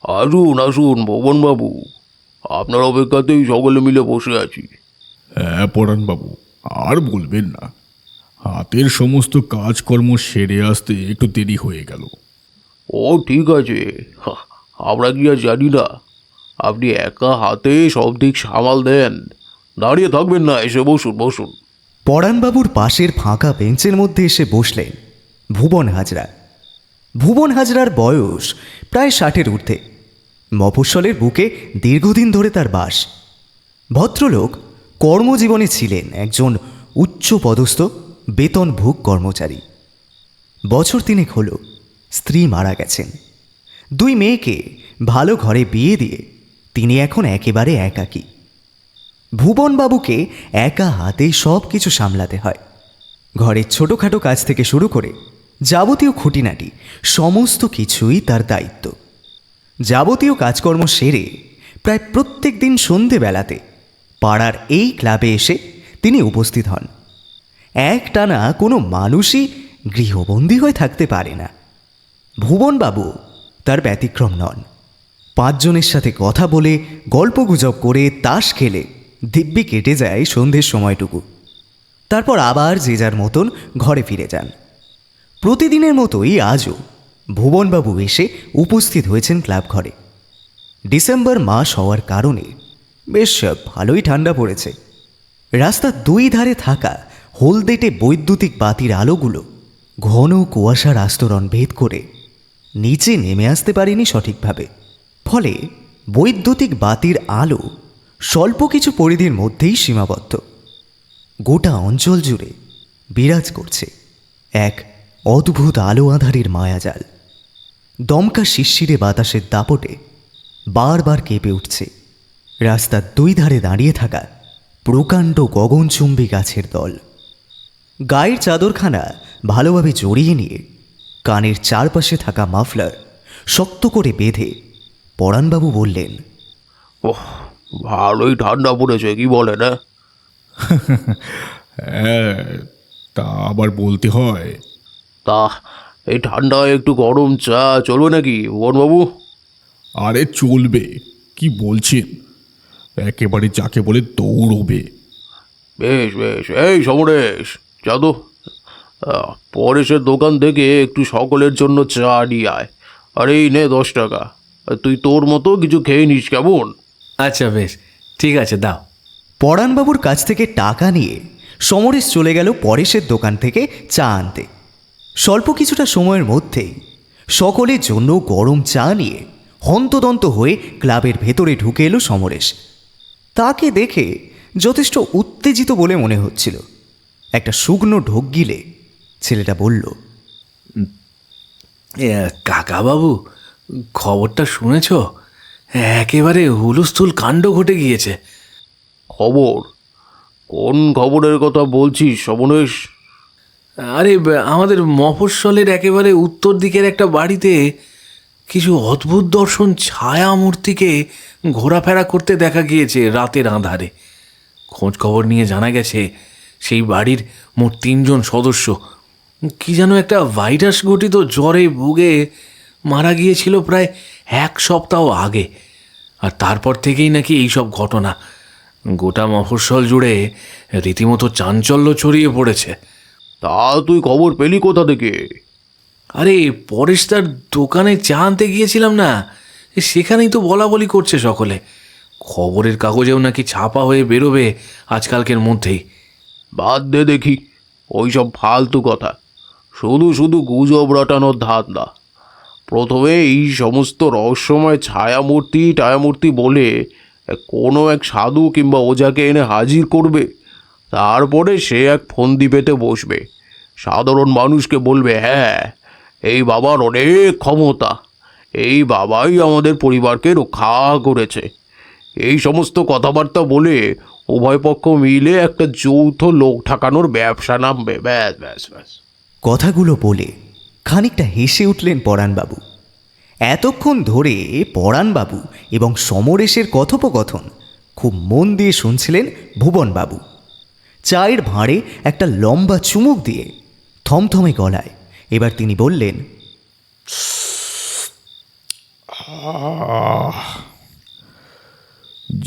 আসুন আসুন ভুবনবাবু, আপনার অপেক্ষাতেই সকলে মিলে বসে আছি। হ্যাঁ পরাণবাবু, আর বলবেন না, হাতের সমস্ত কাজকর্ম সেরে আসতে একটু দেরি হয়ে গেল। ও ঠিক আছে, আমরা কি আর জানি না? আপনি একা হাতে সব দিক সামাল দেন। দাঁড়িয়ে থাকবেন না, এসে বসুন বসুন। পরাণবাবুর পাশের ফাঁকা বেঞ্চের মধ্যে এসে বসলেন ভুবন হাজরা। ভুবন হাজরার বয়স প্রায় 60-এর ঊর্ধ্বে। মফস্বলের বুকে দীর্ঘদিন ধরে তার বাস। ভদ্রলোক কর্মজীবনে ছিলেন একজন উচ্চপদস্থ বেতনভোগ কর্মচারী। বছর 3 হল স্ত্রী মারা গেছেন। 2 মেয়েকে ভালো ঘরে বিয়ে দিয়ে তিনি এখন একেবারে একাকী। ভুবনবাবুকে একা হাতে সব কিছু সামলাতে হয়। ঘরের ছোটোখাটো কাজ থেকে শুরু করে যাবতীয় খুঁটিনাটি সমস্ত কিছুই তার দায়িত্ব। যাবতীয় কাজকর্ম সেরে প্রায় প্রত্যেক দিন সন্ধেবেলাতে পাড়ার এই ক্লাবে এসে তিনি উপস্থিত হন। একটানা কোনো মানুষই গৃহবন্দী হয়ে থাকতে পারে না। ভুবনবাবু তার ব্যতিক্রম নন। 5 জনের সাথে কথা বলে, গল্পগুজব করে, তাস খেলে দিব্যি কেটে যায় সন্ধ্যের সময়টুকু। তারপর আবার যে যার মতন ঘরে ফিরে যান। প্রতিদিনের মতোই আজও ভুবনবাবু এসে উপস্থিত হয়েছেন ক্লাব ঘরে। ডিসেম্বর মাস হওয়ার কারণে বেশ ভালোই ঠান্ডা পড়েছে। রাস্তার 2 ধারে থাকা হলদেটে বৈদ্যুতিক বাতির আলোগুলো ঘন কুয়াশার আস্তরণ ভেদ করে নিচে নেমে আসতে পারেনি সঠিকভাবে। ফলে বৈদ্যুতিক বাতির আলো স্বল্প কিছু পরিধির মধ্যেই সীমাবদ্ধ। গোটা অঞ্চল জুড়ে বিরাজ করছে এক অদ্ভুত আলো আঁধারির মায়াজাল। দমকা শিরশিরে বাতাসের দাপটে বারবার কেঁপে উঠছে রাস্তার 2 ধারে দাঁড়িয়ে থাকা প্রকাণ্ড গগনচুম্বী গাছের দল। গায়ের চাদরখানা ভালোভাবে জড়িয়ে নিয়ে কানের চারপাশে থাকা মাফলার শক্ত করে বেঁধে পরাণবাবু বললেন, ওহ, ভালোই ঠান্ডা পড়েছে, কি বলে না? হ্যাঁ, তা আবার বলতে হয়। তা এই ঠান্ডায় একটু গরম চা চলবে নাকি ভুবনবাবু? আরে চলবে, কি বলছেন, একেবারে যাকে বলে দৌড়বে। বেশ বেশ, এই সমরেশ, চা তো। পরেশের দোকান থেকে একটু সকলের জন্য চা নিয়ে আয়। আর এই নে 10 টাকা। আর তুই তোর মতো কিছু খেয়ে নিস, কেমন? আচ্ছা বেশ, ঠিক আছে, দাও। পরাণবাবুর কাছ থেকে টাকা নিয়ে সমরেশ চলে গেল পরেশের দোকান থেকে চা আনতে। স্বল্প কিছুটা সময়ের মধ্যেই সকলের জন্য গরম চা নিয়ে হন্তদন্ত হয়ে ক্লাবের ভেতরে ঢুকে এলো সমরেশ। তাকে দেখে যথেষ্ট উত্তেজিত বলে মনে হচ্ছিল। একটা শুকনো ঢোক গিলে ছেলেটা বলল, কাকাবাবু, খবরটা শুনেছ? একেবারে হুলস্থুল কাণ্ড ঘটে গিয়েছে। খবর? কোন খবরের কথা বলছিস সমরেশ? আরে আমাদের মফস্বলের একেবারে উত্তর দিকের একটা বাড়িতে কিছু অদ্ভুত দর্শন ছায়া মূর্তিকে ঘোরাফেরা করতে দেখা গিয়েছে রাতের আঁধারে। খোঁজ খবর নিয়ে জানা গেছে সেই বাড়ির মোট 3 জন সদস্য কি যেন একটা ভাইরাস ঘটিত জ্বরে ভুগে মারা গিয়েছিল প্রায় 1 সপ্তাহ আগে। আর তারপর থেকেই নাকি এইসব ঘটনা গোটা মফস্বল জুড়ে রীতিমতো চাঞ্চল্য ছড়িয়ে পড়েছে। তা তুই খবর পেলি কোথা থেকে? আরে পরেশ তার দোকানে চা আনতে গিয়েছিলাম না, সেখানেই তো বলা বলি করছে সকলে। খবরের কাগজেও নাকি ছাপা হয়ে বেরোবে আজকালকের মধ্যেই। বাদ দে দেখি ওই সব ফালতু কথা, শুধু শুধু গুজব রটানোর ধান্দা। প্রথমে এই সমস্ত রহস্যময় ছায়ামূর্তি বলে কোনো এক সাধু কিংবা ওঝাকে এনে হাজির করবে। তারপরে সে এক ফন্দি পেতে বসবে, সাধারণ মানুষকে বলবে, হ্যাঁ এই বাবার অনেক ক্ষমতা, এই বাবাই আমাদের পরিবারকে রক্ষা করেছে। এই সমস্ত কথাবার্তা বলে উভয় পক্ষ মিলে একটা যৌথ লোক ঠকানোর ব্যবসা নামবে। ব্যাস ব্যাস ব্যাস। কথাগুলো বলে খানিকটা হেসে উঠলেন পরাণবাবু। এতক্ষণ ধরে পরাণবাবু এবং সমরেশের কথোপকথন খুব মন দিয়ে শুনছিলেন ভুবনবাবু। চায়ের ভাঁড়ে একটা লম্বা চুমুক দিয়ে থমথমে গলায় এবার তিনি বললেন, আহ,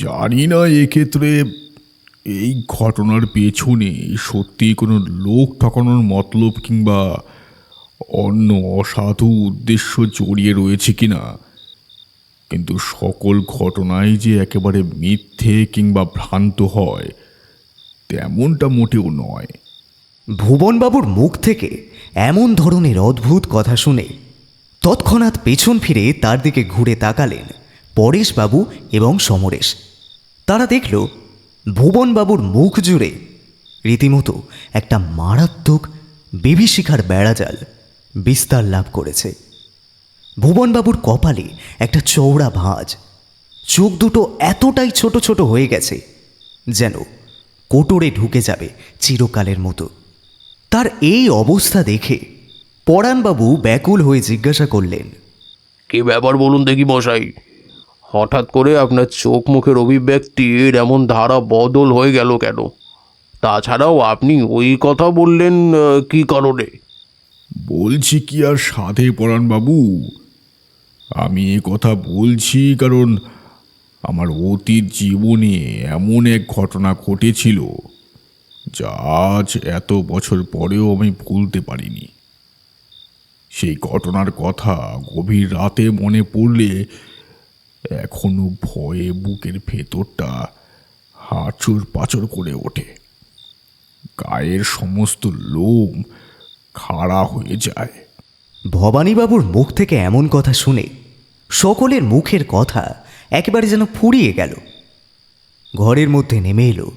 জানি না এক্ষেত্রে এই ঘটনার পেছনে সত্যি কোনো লোক ঠকানোর মতলব কিংবা অন্য অসাধু উদ্দেশ্য জড়িয়ে রয়েছে কিনা, কিন্তু সকল ঘটনাই যে একেবারে মিথ্যে কিংবা ভ্রান্ত হয় তেমনটা মোটেও নয়। ভুবনবাবুর মুখ থেকে এমন ধরনের অদ্ভুত কথা শুনে তৎক্ষণাৎ পেছন ফিরে তার দিকে ঘুরে তাকালেন পরেশবাবু এবং সমরেশ। তারা দেখল ভুবনবাবুর মুখ জুড়ে রীতিমতো একটা মারাত্মক বিভীষিকার বেড়াজাল বিস্তার লাভ করেছে। ভুবনবাবুর কপালে একটা চওড়া ভাঁজ, চোখ দুটো এতটাই ছোট ছোট হয়ে গেছে যেন কোটরে ঢুকে যাবে চিরকালের মতো। তার এই অবস্থা দেখে পরাণবাবু ব্যাকুল হয়ে জিজ্ঞাসা করলেন, কি ব্যাপার বলুন দেখি মশাই, হঠাৎ করে আপনার চোখ মুখের অভিব্যক্তির এমন ধারা বদল হয়ে গেল কেন? তাছাড়াও আপনি ওই কথা বললেন কি কারণে? বলছি কি আর সাধে পরাণবাবু, আমি এ কথা বলছি কারণ আমার অতীত জীবনে এমন এক ঘটনা ঘটেছিল যা আজ এত বছর পরেও আমি ভুলতে পারিনি। সেই ঘটনার কথা গভীর রাতে মনে পড়লে এখনো ভয়ে বুকের ভেতরটা হাঁচড় পাচড় করে ওঠে, গায়ের সমস্ত লোম খাড়া হয়ে যায়। ভবানীবাবুর মুখ থেকে এমন কথা শুনে সকলের মুখের কথা একেবারে যেন ফুরিয়ে গেল। ঘরের মধ্যে নেমে এলো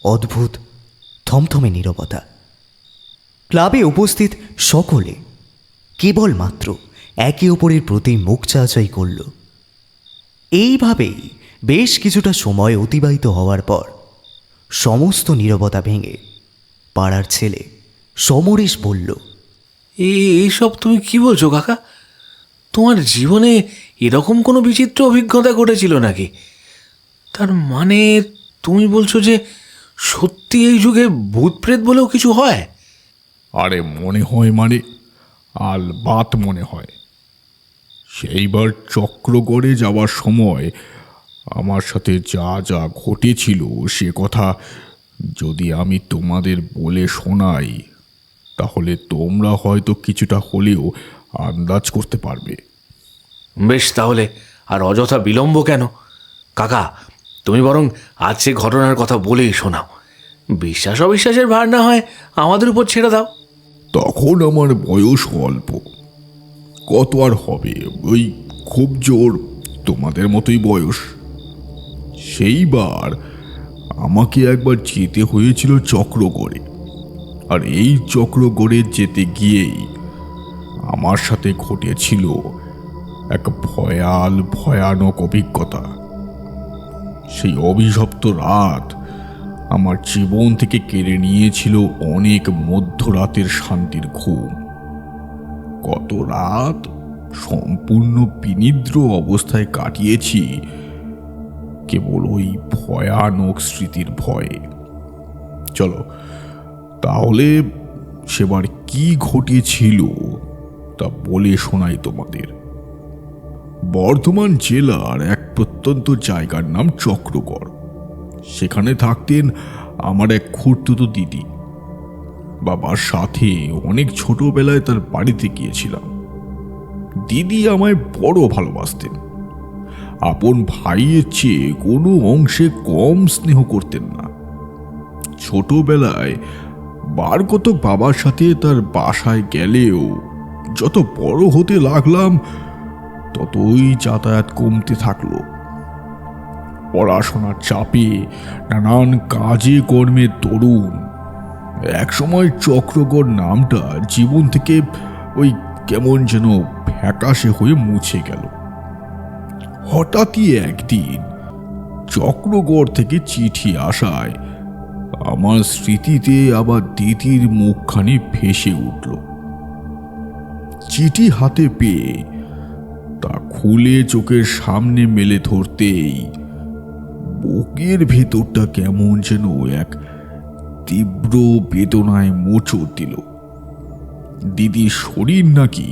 অদ্ভুত থমথমে নীরবতা। ক্লাবে উপস্থিত সকলে কেবলমাত্র একে অপরের প্রতি মুখ চাওয়াচাই করল। এইভাবেই বেশ কিছুটা সময় অতিবাহিত হওয়ার পর সমস্ত নীরবতা ভেঙে পাড়ার ছেলে সমরেশ বলল, এইসব তুমি কি বলছো কাকা? তোমার জীবনে এরকম কোনো বিচিত্র অভিজ্ঞতা ঘটেছিল নাকি? তার মানে তুমি বলছো যে সত্যি এই যুগে ভূত প্রেত বলেও কিছু হয়? আরে মনে হয় মানে আলবাত মনে হয়। সেইবার চক্রগড়ে যাওয়ার সময় আমার সাথে যা যা ঘটেছিল সে কথা যদি আমি তোমাদের বলে শোনাই তাহলে তোমরা হয়তো কিছুটা হলেও আন্দাজ করতে পারবে। বেশ, তাহলে আর অযথা বিলম্ব কেন? কাকা, তুমি বরং আজ সে ঘটনার কথা বলেই শোনাও। বিশ্বাস অবিশ্বাসের ভার না হয় আমাদের উপর ছেড়ে দাও। তখন আমার বয়স অল্প, কত আর হবে, ওই খুব জোর তোমাদের মতোই বয়স। সেইবার আমাকে একবার যেতে হয়েছিল চক্রগড়ে, আর এই চক্রগড়ে যেতে গিয়েই আমার সাথে ঘটেছিল এক ভয়ানক অভিজ্ঞতা। সেই অভিশপ্ত রাত আমার জীবন থেকে কেড়ে নিয়েছিল অনেক মধ্যরাতের শান্তির ঘুম। কত রাত সম্পূর্ণ বিনিদ্র অবস্থায় কাটিয়েছি কেবল ওই ভয়ানক স্মৃতির ভয়ে। চলো তাহলে সেবার কি ঘটেছিল তা বলে শোনাই তোমাদের। বর্ধমান জেলার এক প্রত্যন্ত জায়গার নাম চক্রগড়। সেখানে থাকতেন আমার এক খুড়তুতো দিদি। বাবার সাথে অনেক ছোটবেলায় তার বাড়িতে গিয়েছিলাম। দিদি আমায় বড় ভালোবাসতেন, আপন ভাইয়ের চেয়ে কোনো অংশে কম স্নেহ করতেন না। ছোটবেলায় বার কতক বাবার সাথে তার বাসায় গেলেও যত বড় হতে লাগলাম ততই যাতায়াত কমতে থাকলো। পড়াশোনার চাপে নানান কাজে কর্মের দরুন একসময় চক্রগড় নামটা জীবন থেকে ওই কেমন যেন ফ্যাকাশে হয়ে মুছে গেল। হঠাৎই একদিন চক্রগড় থেকে চিঠি আসায় আমার স্মৃতিতে আবার দিদির মুখখানি ভেসে উঠল। চিঠি হাতে পেয়ে তা খুলে চোখের সামনে মেলে ধরতেই বুকের ভেতরটা কেমন যেন এক তীব্র বেদনায় মোচড় দিল। দিদির শরীর নাকি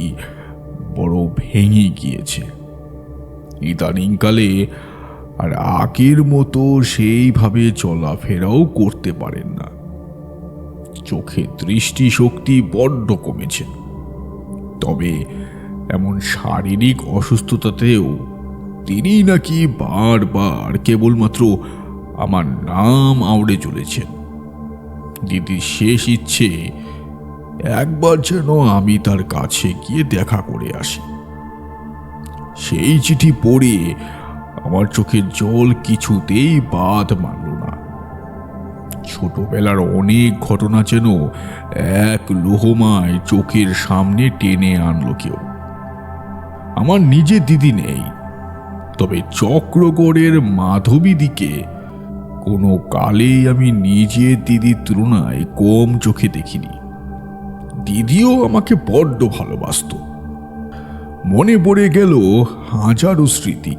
বড় ভেঙে গিয়েছে, ইদানিংকালে আর আগের মতো সেইভাবে চলাফেরাও করতে পারেন না। চোখের দৃষ্টিশক্তি বড্ড কমেছে। তবে এমন শারীরিক অসুস্থতাতেও তিনি নাকি বারবার কেবলমাত্র আমার নাম আওড়ে চলেছেন। দিদির শেষ ইচ্ছে একবার যেন আমি তার কাছে গিয়ে দেখা করে আসি। সেই চিঠি পড়ে আমার চোখের জল কিছুতেই বাদ মানল না। ছোটবেলার অনেক ঘটনা যেন এক লোহমায় চোখের সামনে টেনে আনলো কেউ। আমার নিজের দিদি নেই, তবে চক্রগড়ের মাধবীদিকে কোনো কালেই আমি নিজের দিদির তুলনায় কম চোখে দেখিনি। দিদিও আমাকে বড্ড ভালোবাসত। মনে পড়ে গেল হাজারো স্মৃতি।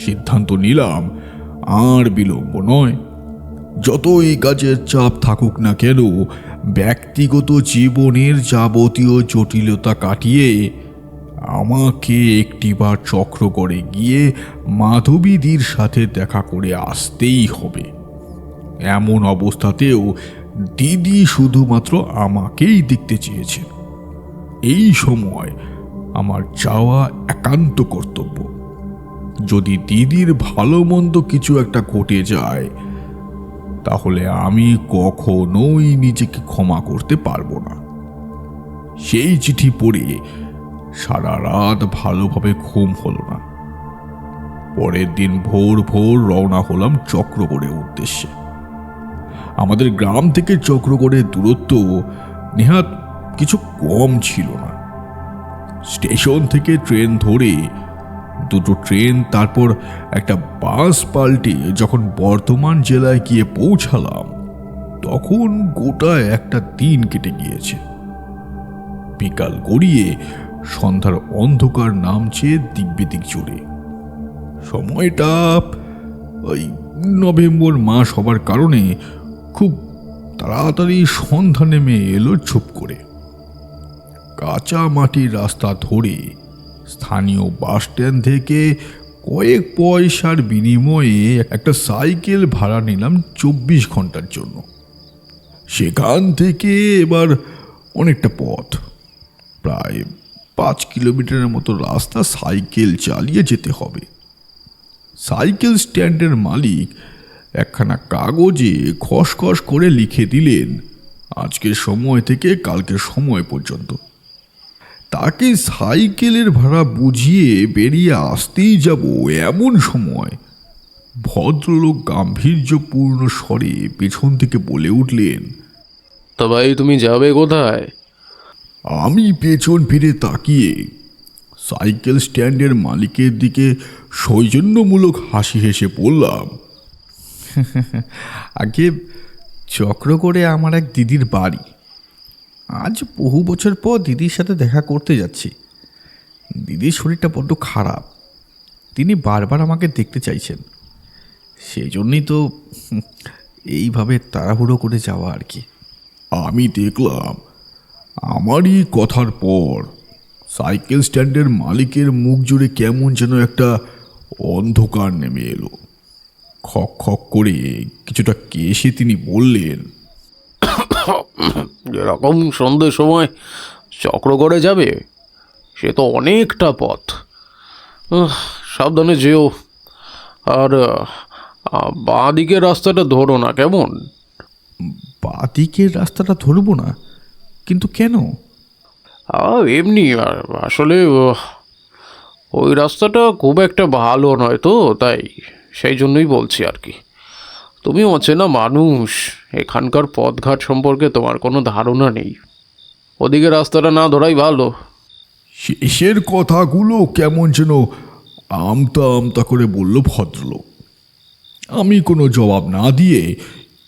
সিদ্ধান্ত নিলাম আর বিলম্ব নয়, যতই কাজের চাপ থাকুক না কেন, ব্যক্তিগত জীবনের যাবতীয় জটিলতা কাটিয়ে আমাকে একটিবার চক্রগড়ে গিয়ে মাধবীদির সাথে দেখা করে আসতেই হবে। এমন অবস্থাতেও দিদি শুধুমাত্র আমাকেই দেখতে চেয়েছেন। এই সময় আমার যাওয়া একান্ত কর্তব্য। যদি দিদির ভালো মন্দ কিছু একটা ঘটে যায়, তাহলে আমি কখনোই নিজেকে ক্ষমা করতে পারবো না। সেই চিঠি পড়ে সারা রাত ভালোভাবে ঘুম হলো না। পরের দিন ভোর ভোর রওনা হলাম চক্রগড়ের উদ্দেশ্যে। আমাদের গ্রাম থেকে চক্রগড়ের দূরত্ব নেহাত কিছু কম ছিল না। স্টেশন থেকে ট্রেন ধরে দুটো ট্রেন, তারপর একটা বাস পাল্টে যখন বর্ধমান জেলায় গিয়ে পৌঁছালাম, তখন গোটা একটা দিন কেটে গিয়েছে। বিকাল গড়িয়ে সন্ধ্যার অন্ধকার নামছে দিকবিদিক জুড়ে। সময়টা ওই নভেম্বর মাস হবার কারণে খুব তাড়াতাড়ি সন্ধ্যা নেমে এলো চুপ করে। কাঁচা মাটির রাস্তা ধরে স্থানীয় বাস স্ট্যান্ড থেকে কয়েক পয়সার বিনিময়ে একটা সাইকেল ভাড়া নিলাম 24 ঘন্টার জন্য। সেখান থেকে এবার অনেকটা পথ, প্রায় 5 কিলোমিটারের মতো রাস্তা সাইকেল চালিয়ে যেতে হবে। সাইকেল স্ট্যান্ডের মালিক একখানা কাগজে খসখস করে লিখে দিলেন আজকের সময় থেকে কালকের সময় পর্যন্ত। তাকে সাইকেলের ভাড়া বুঝিয়ে বেরিয়ে আসতেই যাব এমন সময় ভদ্রলোক গাম্ভীর্যপূর্ণ স্বরে পেছন থেকে বলে উঠলেন, তা ভাই তুমি যাবে কোথায়? আমি পেছন ফিরে তাকিয়ে সাইকেল স্ট্যান্ডের মালিকের দিকে সৌজন্যমূলক হাসি হেসে বললাম, আগে চক্রগড়ে আমার এক দিদির বাড়ি। আজ বহু বছর পর দিদির সাথে দেখা করতে যাচ্ছি। দিদির শরীরটা বড্ড খারাপ, তিনি বারবার আমাকে দেখতে চাইছেন। সেই জন্যই তো এইভাবে তাড়াহুড়ো করে যাওয়া আর কি। আমি দেখলাম আমারই কথার পর সাইকেল স্ট্যান্ডের মালিকের মুখ জুড়ে কেমন যেন একটা অন্ধকার নেমে এলো। খক খক করে কিছুটা কেশে তিনি বললেন, এরকম সন্ধ্যের সময় চক্রগড়ে যাবে? সে তো অনেকটা পথ। সাবধানে যেও, আর বাঁ দিকের রাস্তাটা ধরো না, কেমন? বাদিকের রাস্তাটা ধরবো না? কিন্তু কেন? এমনি, আর আসলে ওই রাস্তাটা খুব একটা ভালো নয় তো, তাই সেই জন্যই বলছি আর কি। তুমি অচেনা মানুষ, এখানকার পথঘাট সম্পর্কে তোমার কোনো ধারণা নেই। ওদিকে রাস্তাটা না ধরাই ভালো। শেষের কথাগুলো কেমন যেন আমতা আমতা করে বলল ভদ্রলোক। আমি কোনো জবাব না দিয়ে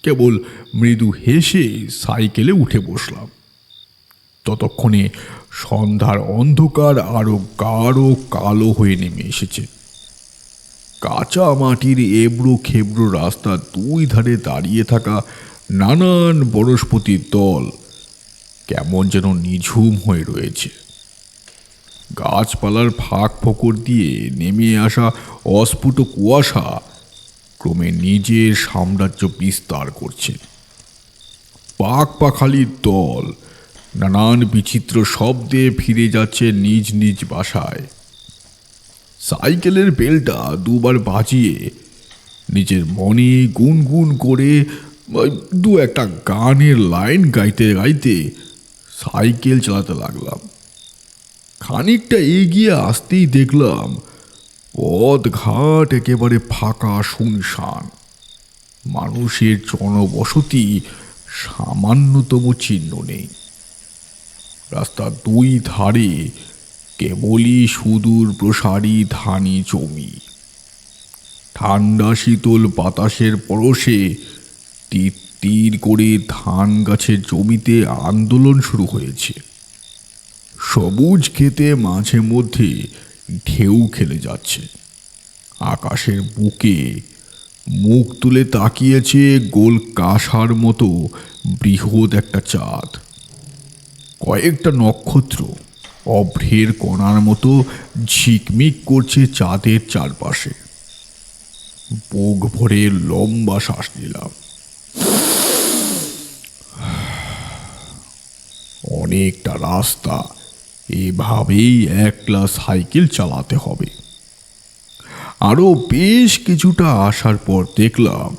কেবল মৃদু হেসে সাইকেলে উঠে বসলাম। ততক্ষণে সন্ধ্যার অন্ধকার আরো গাঢ় কালো হয়ে নেমে এসেছে। কাঁচা মাটির এবড়ো খেবড়ো রাস্তার দুই ধারে দাঁড়িয়ে থাকা নানান বনস্পতির দল কেমন যেন নিঝুম হয়ে রয়েছে। গাছপালার ফাঁক ফোকর দিয়ে নেমে আসা অস্ফুট কুয়াশা ক্রমে নিজের সাম্রাজ্য বিস্তার করছে। পাক পাখালির দল নানান বিচিত্র শব্দে ফিরে যাচ্ছে নিজ নিজ বাসায়। সাইকেলের বেলটা দুবার বাজিয়ে নিজের মনে গুনগুন করে দু একটা গানের লাইন গাইতে গাইতে সাইকেল চালাতে লাগলাম। খানিকটা এগিয়ে আসতেই দেখলাম পথ ঘাট একেবারে ফাঁকা শুনশান, মানুষের জনবসতি সামান্যতম চিহ্ন নেই। রাস্তার দুই ধারে কেবলই সুদূর প্রসারী ধানি জমি। ঠান্ডা শীতল বাতাসের পরশে তীর তীর করে ধান গাছের জমিতে আন্দোলন শুরু হয়েছে। সবুজ খেতে মাঝে মধ্যে ঢেউ খেলে যাচ্ছে। আকাশের বুকে মুখ তুলে তাকিয়েছে গোল কাঁসার মতো বৃহৎ একটা চাঁদ। কয়েকটা নক্ষত্র অভ্রের কণার মতো ঝিকমিক করছে চাঁদের চারপাশে। বুক ভরে লম্বা শ্বাস নিলাম। অনেকটা রাস্তা এভাবেই একলা সাইকেল চালাতে হবে। আরো বেশ কিছুটা আসার পর দেখলাম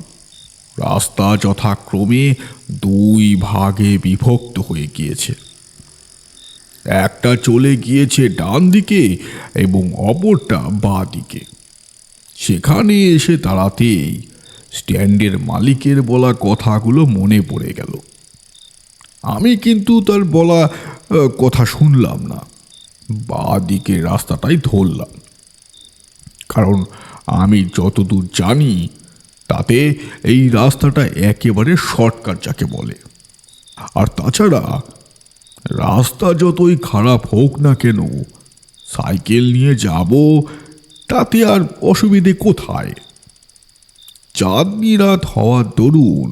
রাস্তা যথাক্রমে দুই ভাগে বিভক্ত হয়ে গিয়েছে। একটা চলে গিয়েছে ডান দিকে এবং অপরটা বাঁ দিকে। সেখানে এসে দাঁড়াতেই স্ট্যান্ডের মালিকের বলা কথাগুলো মনে পড়ে গেল। আমি কিন্তু তার বলা কথা শুনলাম না, বাঁ দিকের রাস্তাটাই ধরলাম। কারণ আমি যতদূর জানি তাতে এই রাস্তাটা একেবারে শর্টকাট যাকে বলে। আর তাছাড়া রাস্তা যতই খারাপ হোক না কেন, সাইকেল নিয়ে যাব তাতে আর অসুবিধে কোথায়। চাঁদনি রাত হওয়ার দরুন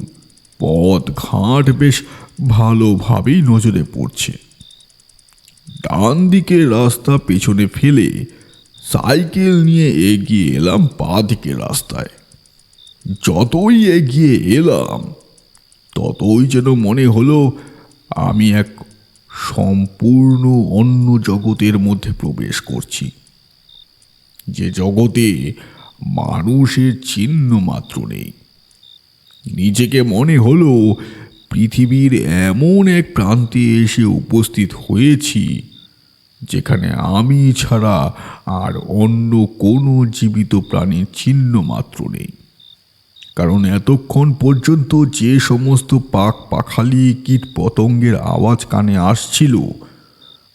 পথ ঘাট বেশ ভালোভাবেই নজরে পড়ছে। ডান দিকের রাস্তা পেছনে ফেলে সাইকেল নিয়ে এগিয়ে এলাম বাঁ দিকের রাস্তায়। যতই এগিয়ে এলাম ততই যেন মনে হলো আমি এক সম্পূর্ণ অন্য জগতের মধ্যে প্রবেশ করছি, যে জগতে মানুষের চিহ্ন মাত্র নেই। নিজেকে মনে হলো পৃথিবীর এমন এক প্রান্তে এসে উপস্থিত হয়েছি যেখানে আমি ছাড়া আর অন্য কোনো জীবিত প্রাণীর চিহ্ন মাত্র নেই। কারণ এতক্ষণ পর্যন্ত যে সমস্ত পাক পাখালি কীট পতঙ্গের আওয়াজ কানে আসছিল,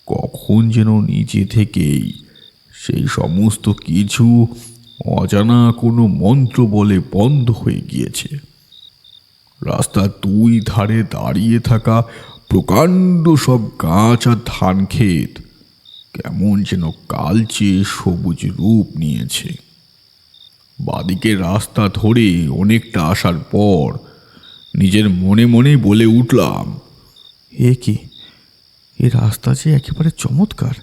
কখন যেন নিজে থেকেই সেই সমস্ত কিছু অজানা কোনো মন্ত্র বলে বন্ধ হয়ে গিয়েছে। রাস্তার দুই ধারে দাঁড়িয়ে থাকা প্রকাণ্ড সব গাছ আর ধান ক্ষেত কেমন যেন কালচে সবুজ রূপ নিয়েছে। বাদিকে রাস্তা ধরে অনেকটা আসার পর নিজের মনে মনে বলে উঠলাম, এ কি, এ রাস্তা যে একেবারে চমৎকার।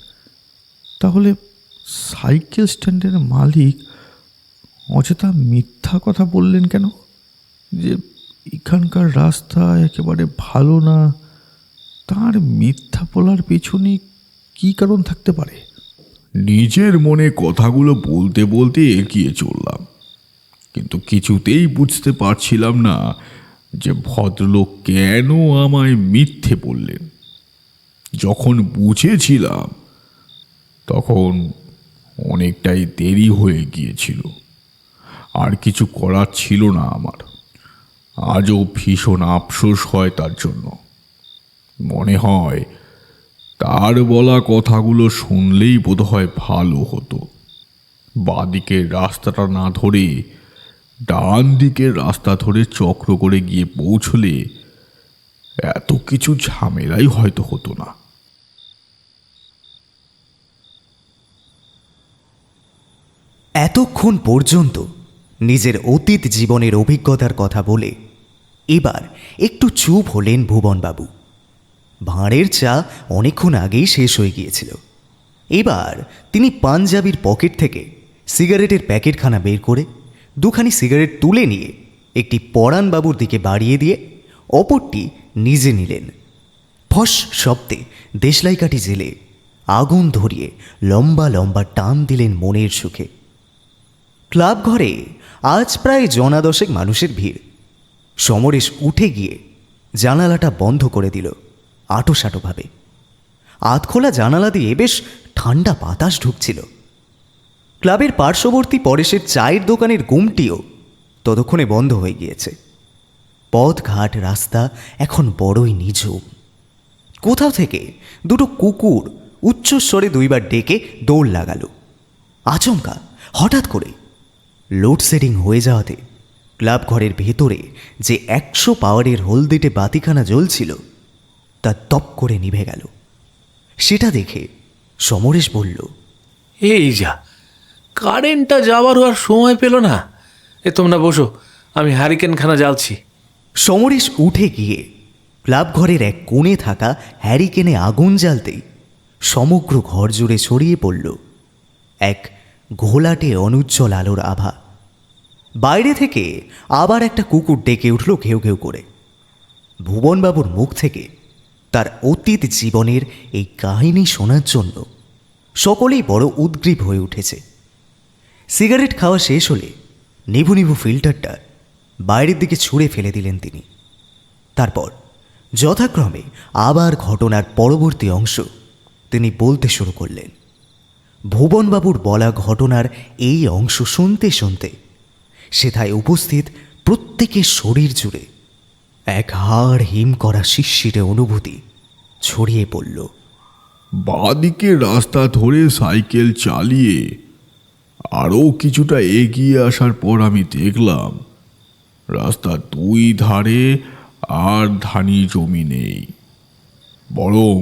তাহলে সাইকেল স্ট্যান্ডের মালিক অযথা মিথ্যা কথা বললেন কেন যে এখানকার রাস্তা একেবারে ভালো না? তার মিথ্যা বলার পেছনে কী কারণ থাকতে পারে? নিজের মনে কথাগুলো বলতে বলতে এগিয়ে চললাম, কিন্তু কিছুতেই বুঝতে পারছিলাম না যে ভদ্রলোক কেন আমায় মিথ্যে বললেন। যখন বুঝেছিলাম তখন অনেকটাই দেরি হয়ে গিয়েছিল, আর কিছু করার ছিল না আমার। আজও ভীষণ আফসোস হয় তার জন্য। মনে হয় তার বলা কথাগুলো শুনলেই বোধহয় ভালো হতো। বাঁদিকের রাস্তাটা না ধরে ডান দিকের রাস্তা ধরে চক্র করে গিয়ে পৌঁছলে এত কিছু ঝামেলাই হয়তো হতো না। এতক্ষণ পর্যন্ত নিজের অতীত জীবনের অভিজ্ঞতার কথা বলে এবার একটু চুপ হলেন ভুবনবাবু। ভাঁড়ের চা অনেকক্ষণ আগেই শেষ হয়ে গিয়েছিল। এবার তিনি পাঞ্জাবির পকেট থেকে সিগারেটের প্যাকেটখানা বের করে দুখানি সিগারেট তুলে নিয়ে একটি পরাণবাবুর দিকে বাড়িয়ে দিয়ে অপরটি নিজে নিলেন। ফস শব্দে দেশলাই কাঠি জেলে আগুন ধরিয়ে লম্বা লম্বা টান দিলেন মনের সুখে। ক্লাব ঘরে আজ প্রায় জনা দশেক মানুষের ভিড়। সমরেশ উঠে গিয়ে জানালাটা বন্ধ করে দিল আটোসাটোভাবে। আধখোলা জানালা দিয়ে বেশ ঠান্ডা বাতাস ঢুকছিল। ক্লাবের পার্শ্ববর্তী পরেশের চায়ের দোকানের গুমটিও ততক্ষণে বন্ধ হয়ে গিয়েছে। পথঘাট রাস্তা এখন বড়ই নিঝুম। কোথাও থেকে দুটো কুকুর উচ্চস্বরে দুইবার ডেকে দৌড় লাগালো। আচমকা হঠাৎ করে লোডশেডিং হয়ে যাওয়াতে ক্লাব ঘরের ভেতরে যে 100 পাওয়ারের হলদেটে বাতিখানা জ্বলছিল তা তপ করে নিভে গেল। সেটা দেখে সমরেশ বলল, এই যা, কারেন্টটা যাওয়ারও আর সময় পেল না। তোমরা বসো, আমি হ্যারিকেনখানা জ্বালছি। সমরেশ উঠে গিয়ে ক্লাব ঘরের এক কোণে থাকা হ্যারিকেনে আগুন জ্বালতেই সমগ্র ঘর জুড়ে ছড়িয়ে পড়ল এক ঘোলাটে অনুজ্জ্বল আলোর আভা। বাইরে থেকে আবার একটা কুকুর ডেকে উঠল ঘেউ ঘেউ করে। ভুবনবাবুর মুখ থেকে তার অতীত জীবনের এই কাহিনী শোনার জন্য সকলেই বড় উদ্গ্রীব হয়ে উঠেছে। সিগারেট খাওয়া শেষ হলে নিভু নিভু ফিল্টারটা বাইরের দিকে ছুঁড়ে ফেলে দিলেন তিনি। তারপর যথাক্রমে আবার ঘটনার পরবর্তী অংশ তিনি বলতে শুরু করলেন। ভুবনবাবুর বলা ঘটনার এই অংশ শুনতে শুনতে সেথায় উপস্থিত প্রত্যেকের শরীর জুড়ে এক হাড় হিম করা শিরশিরে অনুভূতি ছড়িয়ে পড়ল। বাঁদিকে রাস্তা ধরে সাইকেল চালিয়ে আরও কিছুটা এগিয়ে আসার পর আমি দেখলাম রাস্তার দুই ধারে আর ধানি জমি নেই, বরং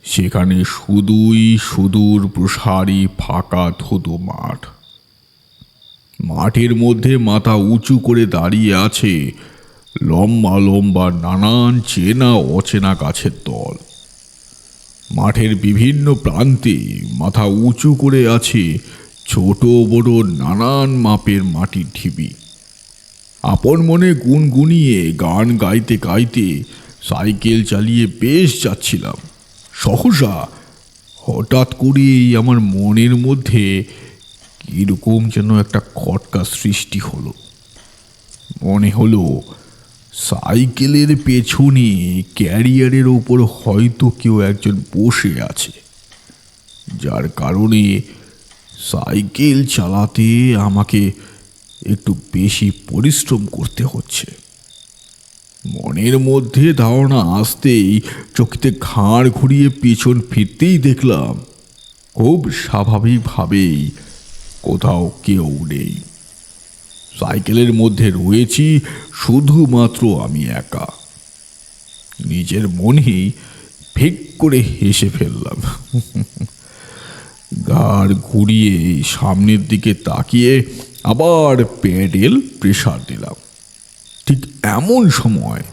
সেখানে শুধুই সুদূর প্রসারী ফাঁকা ধুধু মাঠ। মাঠের মধ্যে মাথা উঁচু করে দাঁড়িয়ে আছে লম্বা লম্বা নানান চেনা অচেনা গাছের দল। মাঠের বিভিন্ন প্রান্তে মাথা উঁচু করে আছে ছোট বড় নানান মাপের মাটির ঢিবি। আপন মনে গুনগুনিয়ে গান গাইতে গাইতে সাইকেল চালিয়ে বেশ যাচ্ছিলাম। সহসা হঠাৎ করেই আমার মনের মধ্যে কীরকম যেন একটা খটকা সৃষ্টি হলো। মনে হলো সাইকেলের পেছনে ক্যারিয়ারের ওপর হয়তো কেউ একজন বসে আছে, যার কারণে সাইকেল চালাতে আমাকে একটু বেশি পরিশ্রম করতে হচ্ছে। মনের মধ্যে ধারণা আসতেই চোখে ঘাড় ঘুরিয়ে পেছন ফিরতেই দেখলাম খুব স্বাভাবিকভাবেই কোথাও কেউ নেই। সাইকেলের মধ্যে রয়েছি শুধুমাত্র আমি একা। নিজের মনেই ফিক করে হেসে ফেললাম। ঘাড় ঘুরিয়ে সামনের দিকে তাকিয়ে আবার প্যাডেল প্রেসার দিলাম। ঠিক এমন সময়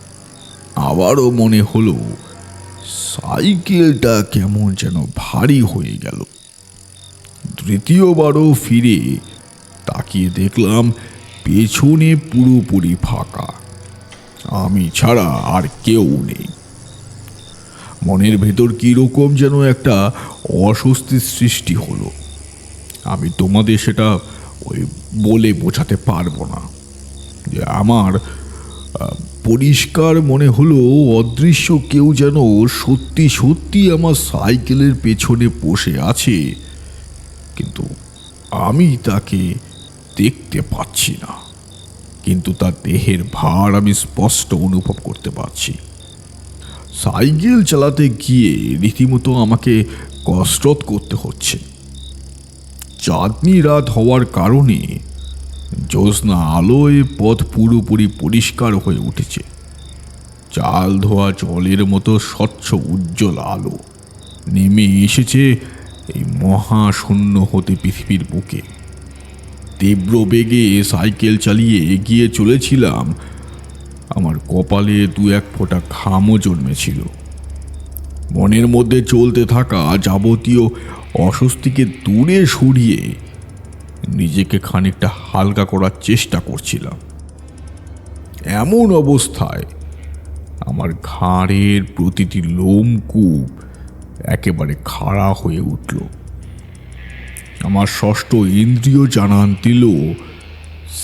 আবারও মনে হলো সাইকেলটা কেমন যেন ভারী হয়ে গেল। তৃতীয়বারও ফিরে তাকিয়ে দেখলাম পেছনে পুরোপুরি ফাঁকা, আমি ছাড়া আর কেউ নেই। মনের ভেতর কীরকম যেন একটা অস্বস্তির সৃষ্টি হলো। আমি তোমাদের সেটা বলে বোঝাতে পারবো না। যে আমার পরিষ্কার মনে হলো অদৃশ্য কেউ যেন সত্যি সত্যি আমার সাইকেলের পেছনে বসে আছে, কিন্তু আমি তাকে দেখতে পাচ্ছি না। কিন্তু তার দেহের ভার আমি স্পষ্ট অনুভব করতে পারছি। সাইকেল চালাতে গিয়ে রীতিমতো আমাকে কসরত করতে হচ্ছে। চাঁদনি রাত হওয়ার কারণে জ্যোৎস্না আলোয় পথ পুরোপুরি পরিষ্কার হয়ে উঠেছে। চাল ধোয়া জলের মতো স্বচ্ছ উজ্জ্বল আলো নেমে এসেছে এই মহাশূন্য হতে পৃথিবীর বুকে। তীব্র বেগে সাইকেল চালিয়ে এগিয়ে চলেছিলাম। আমার কপালে 2-1 ফোঁটা ঘামও জন্মেছিল। মনের মধ্যে চলতে থাকা যাবতীয় অস্বস্তিকে দূরে সরিয়ে নিজেকে খানিকটা হালকা করার চেষ্টা করছিলাম। এমন অবস্থায় আমার ঘাড়ের প্রতিটি লোমকূপ একেবারে খাড়া হয়ে উঠল। আমার ষষ্ঠ ইন্দ্রিয় জানান দিল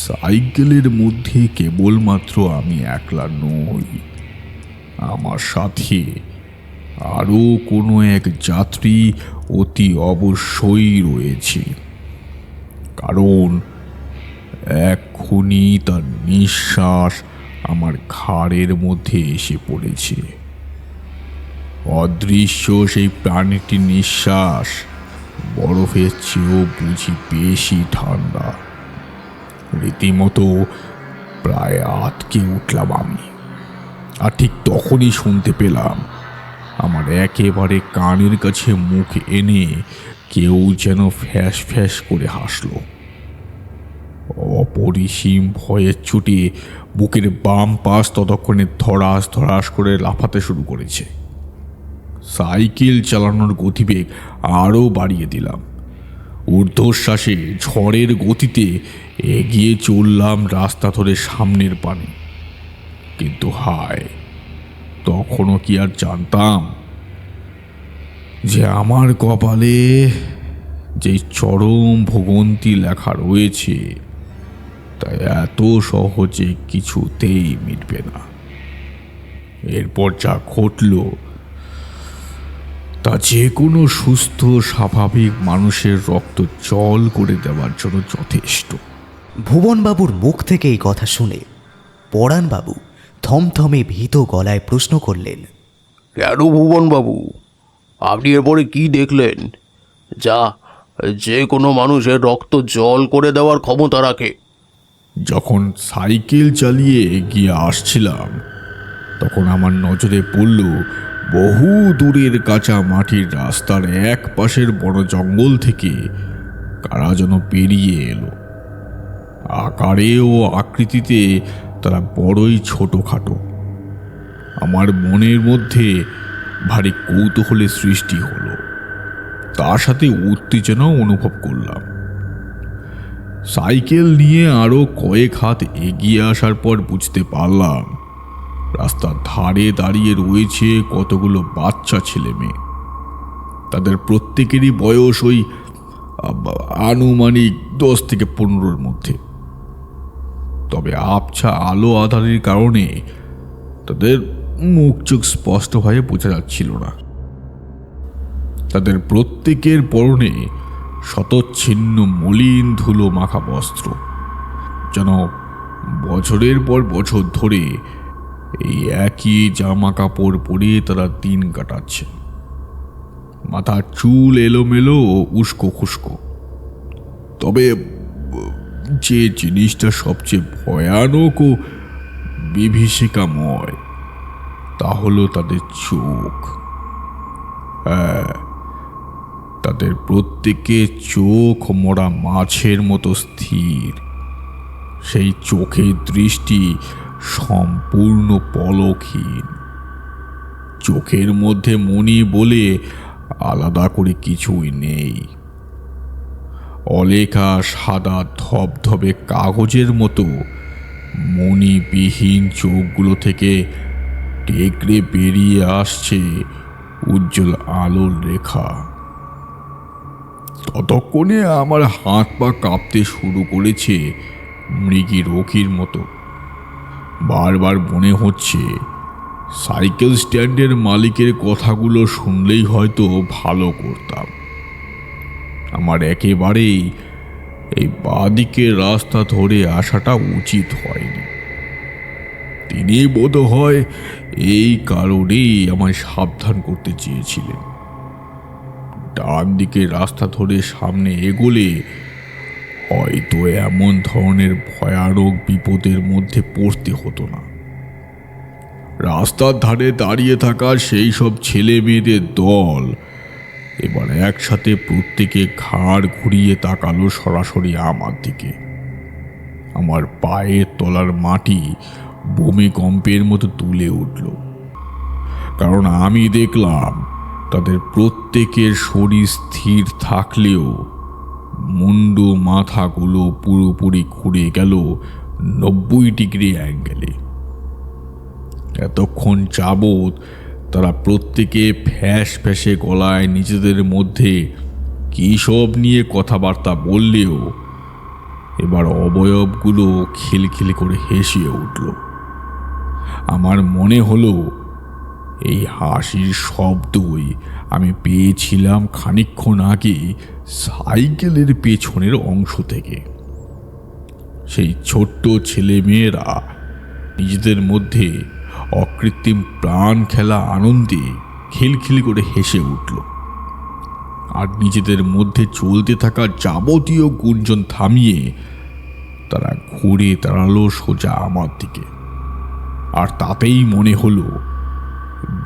সাইকেলের মধ্যে কেবলমাত্র আমি একলা নই, আমার সাথে আরও কোনো এক যাত্রী অতি অবশ্যই রয়েছে। কারণ এক্ষুনি তার নিঃশ্বাস আমার ঘাড়ের মধ্যে এসে পড়েছে। অদৃশ্য সেই প্রাণীটির নিঃশ্বাস বরফের চেয়েও বুঝি বেশি ঠান্ডা। রীতিমতো প্রায় আটকে উঠলাম আমি। আর ঠিক তখনই শুনতে পেলাম আমার একেবারে কানের কাছে মুখ এনে কেউ যেন ফ্যাস ফ্যাস করে হাসল। অপরিসীম ভয়ের ছুটে বুকের বাম পাশ ততক্ষণে ধরাস ধরাস করে লাফাতে শুরু করেছে। সাইকেল চালানোর গতিবেগ আরও বাড়িয়ে দিলাম। ঊর্ধ্বশ্বাসে ঝড়ের গতিতে এগিয়ে চললাম রাস্তা ধরে সামনের পানে। কিন্তু হায়, তখনও কি আর জানতাম যে আমার কপালে যে চরম ভোগান্তি লেখা রয়েছে তা এত সহজে কিছুতেই মিটবে না। এরপর যা ঘটল তা যে কোনো সুস্থ স্বাভাবিক মানুষের রক্ত জল করে দেওয়ার জন্য যথেষ্ট। ভুবনবাবুর মুখ থেকে এই কথা শুনে পরাণবাবু থমথমে ভীত গলায় প্রশ্ন করলেন, কেন ভুবনবাবু, আপনি এরপরে কি দেখলেন যা যে কোনো মানুষের রক্ত জল করে দেওয়ার ক্ষমতা রাখে? যখন সাইকেল চালিয়ে এগিয়ে আসছিলাম তখন আমার নজরে পড়ল বহু দূরের কাঁচা মাটির রাস্তার এক পাশের বড় জঙ্গল থেকে কারা যেন পেরিয়ে এলো। আকারে ও আকৃতিতে তারা বড়ই ছোটোখাটো। আমার মনের মধ্যে ভারী কৌতূহলের সৃষ্টি হলো, তার সাথে উত্তেজনাও অনুভব করলাম। সাইকেল নিয়ে আরও কয়েক হাত এগিয়ে আসার পর বুঝতে পারলাম রাস্তার ধারে দাঁড়িয়ে রয়েছে কতগুলো বাচ্চা ছেলে মেয়ে। তাদের প্রত্যেকেরই বয়স ওই আনুমানিক 10 থেকে 15-র মধ্যে। তবে আবছা আলো আঁধারির কারণে তাদের মুখ চোখ স্পষ্টভাবে বোঝা যাচ্ছিল না। তাদের প্রত্যেকের পরনে শতচ্ছিন্ন মলিন ধুলো মাখা বস্ত্র, যেন বছরের পর বছর ধরে এই একই জামা কাপড় পরে তারা দিন কাটাচ্ছে। মাথার চুল এলোমেলো ও উস্কো খুস্কো। তবে যে জিনিসটা সবচেয়ে ভয়ানক ও বিভীষিকাময় তা হলো তাদের চোখ। তাদের প্রত্যেকের চোখ মরা মাছের মতো স্থির। সেই চোখের দৃষ্টি সম্পূর্ণ পলকহীন। চোখের মধ্যে মণি বলে আলাদা করে কিছুই নেই। অলেখা সাদা ধবধবে কাগজের মতো মণিবিহীন চোখগুলো থেকে টেকরে বেরিয়ে আসছে উজ্জ্বল আলোর রেখা। ততক্ষণে আমার হাত পা কাঁপতে শুরু করেছে মৃগী রোগীর মতো। বারবার মনে হচ্ছে সাইকেল স্ট্যান্ডের মালিকের কথাগুলো শুনলেই হয়তো ভালো করতাম। আমার একেবারেই এই বাঁদিকের রাস্তা ধরে আসাটা উচিত হয়নি। তিনি বোধহয় এই কারণেই আমায় সাবধান করতে চেয়েছিলেন। ডান দিকের রাস্তা ধরে সামনে এগোলে হয়তো এমন ধরনের ভয়ানক বিপদের মধ্যে পড়তে হতো না। রাস্তার ধারে দাঁড়িয়ে থাকা সেই সব ছেলে মেয়েদের দল এবার একসাথে প্রত্যেকে ঘাড় ঘুরিয়ে তাকালো সরাসরি আমার দিকে। আমার পায়ের তলার মাটি ভূমিকম্পের মতো তুলে উঠল, কারণ আমি দেখলাম তাদের প্রত্যেকের শরীর স্থির থাকলেও মুন্ডু মাথাগুলো পুরোপুরি ঘুরে গেল 90 ডিগ্রি অ্যাঙ্গেলে। এতক্ষণ যাবৎ তারা প্রত্যেকে ফ্যাঁস ফ্যাঁসে গলায় নিজেদের মধ্যে কী সব নিয়ে কথাবার্তা বললেও এবার অবয়বগুলো খিলখিল করে হেসে উঠল। আমার মনে হলো এই হাসির শব্দই আমি পেয়েছিলাম খানিকক্ষণ আগে সাইকেলের পেছনের অংশ থেকে। সেই ছোট্ট ছেলেমেয়েরা নিজেদের মধ্যে অকৃত্রিম প্রাণ খেলা আনন্দে খিলখিল করে হেসে উঠল, আর নিজেদের মধ্যে চলতে থাকা যাবতীয় গুঞ্জন থামিয়ে তারা ঘুরে দাঁড়ালো সোজা আমার দিকে। আর তাতেই মনে হলো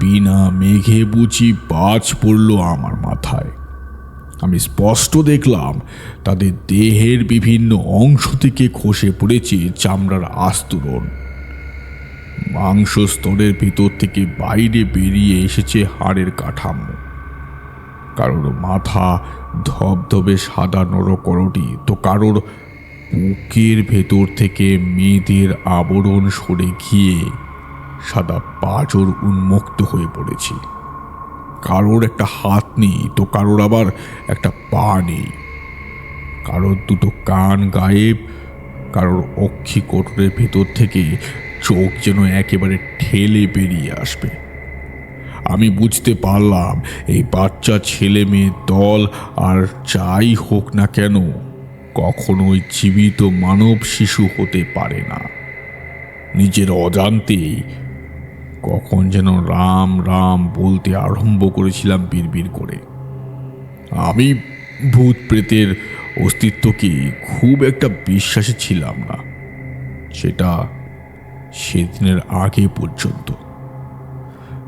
বিনা মেঘে বুঝি বাজ পড়ল আমার মাথায়। আমি স্পষ্ট দেখলাম তাদের দেহের বিভিন্ন অংশ থেকে খসে পড়েছে চামড়ার আস্তরণ। মাংস স্তরের ভিতর থেকে বাইরে বেরিয়ে এসেছে হাড়ের কাঠামো। কারোর মাথা ধবধবে সাদা নরকরটি, তো কারোর বুকের ভেতর থেকে মেয়েদের আবরণ সরে গিয়ে সাদা পাঁজর উন্মুক্ত হয়ে পড়েছে। কারোর একটা হাত নেই, তো কারোর আবার একটা পা নেই। কারোর দুটো কান গায়েব, কারোর অক্ষি কোটরের ভেতর থেকে চোখ যেন একেবারে ঠেলে বেরিয়ে আসবে। আমি বুঝতে পারলাম এই বাচ্চা ছেলে মেয়ের দল আর যাই হোক না কেন কখনোই জীবিত মানব শিশু হতে পারে না। নিজের অজান্তেই কখন যেন রাম রাম বলতে আরম্ভ করেছিলাম বিড়বিড় করে। আমি ভূত প্রেতের অস্তিত্বকে খুব একটা বিশ্বাসী ছিলাম না, সেটা সেদিনের আগে পর্যন্ত।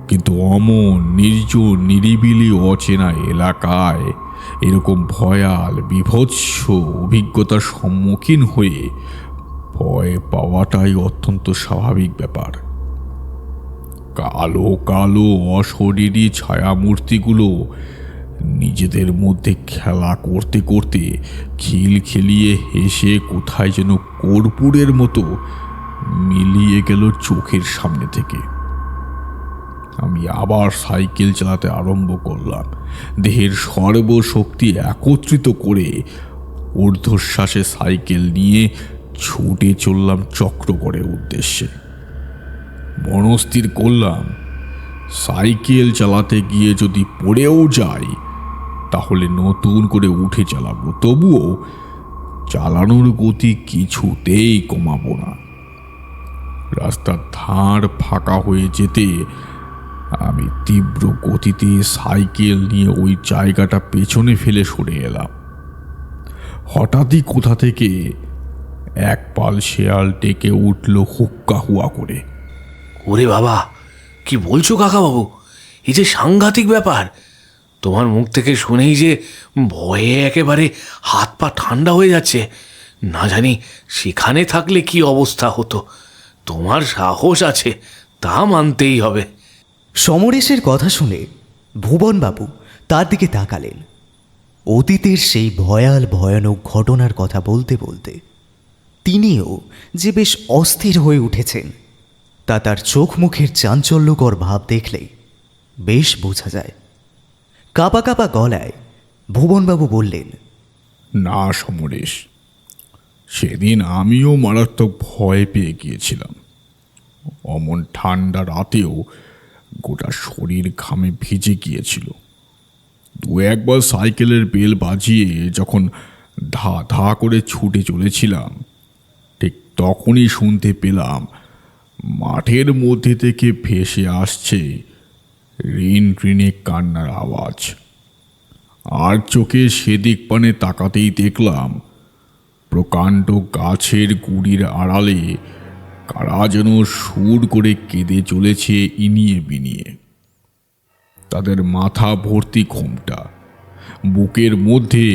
কিন্তু অমন নির্জন নিরিবিলি অচেনা এলাকায় এরকম ভয়াল বিভৎস অভিজ্ঞতার সম্মুখীন হয়ে ভয় পাওয়াটাই অত্যন্ত স্বাভাবিক ব্যাপার। কালো কালো অশরীরী ছায়ামূর্তিগুলো নিজেদের মধ্যে খেলা করতে করতে খিলখিলিয়ে হেসে কোথায় যেন কর্পূরের মতো মিলিয়ে গেল চোখের সামনে থেকে। আমি আবার সাইকেল চালাতে আরম্ভ করলাম, দেহের সর্বশক্তি একত্রিত করে ঊর্ধ্বশ্বাসে সাইকেল নিয়ে ছুটে চললাম চক্রগড়ের উদ্দেশ্যে। মনস্থির করলাম সাইকেল চালাতে গিয়ে যদি পড়েও যাই তাহলে নতুন করে উঠে চালাবো, তবুও চালানোর গতি কিছুতেই কমাবো না। রাস্তার ধার ফাঁকা হয়ে যেতে আমি তীব্র গতিতে সাইকেল নিয়ে ওই জায়গাটা পেছনে ফেলে সরে এলাম। হঠাৎই কোথা থেকে এক পাল শেয়াল ডেকে উঠল হুক্কা হুয়া করে। ওরে বাবা, কি বলছো কাকাবাবু? এই যে সাংঘাতিক ব্যাপার! তোমার মুখ থেকে শুনেই যে ভয়ে একেবারে হাত পা ঠান্ডা হয়ে যাচ্ছে। না জানি সেখানে থাকলে কি অবস্থা হতো। তোমার সাহস আছে, তা মানতেই হবে। সমরেশের কথা শুনে ভুবনবাবু তার দিকে তাকালেন। অতীতের সেই ভয়াল ভয়ানক ঘটনার কথা বলতে বলতে তিনিও যে বেশ অস্থির হয়ে উঠেছেন তা তার চোখ মুখের চাঞ্চল্যকর ভাব দেখলেই বেশ বোঝা যায়। কাঁপা কাঁপা গলায় ভুবনবাবু বললেন, না সমরেশ, সেদিন আমিও মারাত্মক ভয় পেয়ে গিয়েছিলাম। অমন ঠান্ডা রাতেও গোটা শরীর ঘামে ভিজে গিয়েছিল। দু একবার সাইকেলের বেল বাজিয়ে যখন ধা ধা করে ছুটে চলেছিলাম, ঠিক তখনই শুনতে পেলাম মাঠের মধ্যে থেকে ভেসে আসছে ঋণ ঋণে কান্নার আওয়াজ। আর চোখে সেদিক পানে তাকাতেই দেখলাম প্রকাণ্ড গাছের গুড়ির আড়ালে কারা যেন সুর করে কেঁদে চলেছে ইনিয়ে বিনিয়ে। তাদের মাথা ভর্তি ঘোমটা, বুকের মধ্যে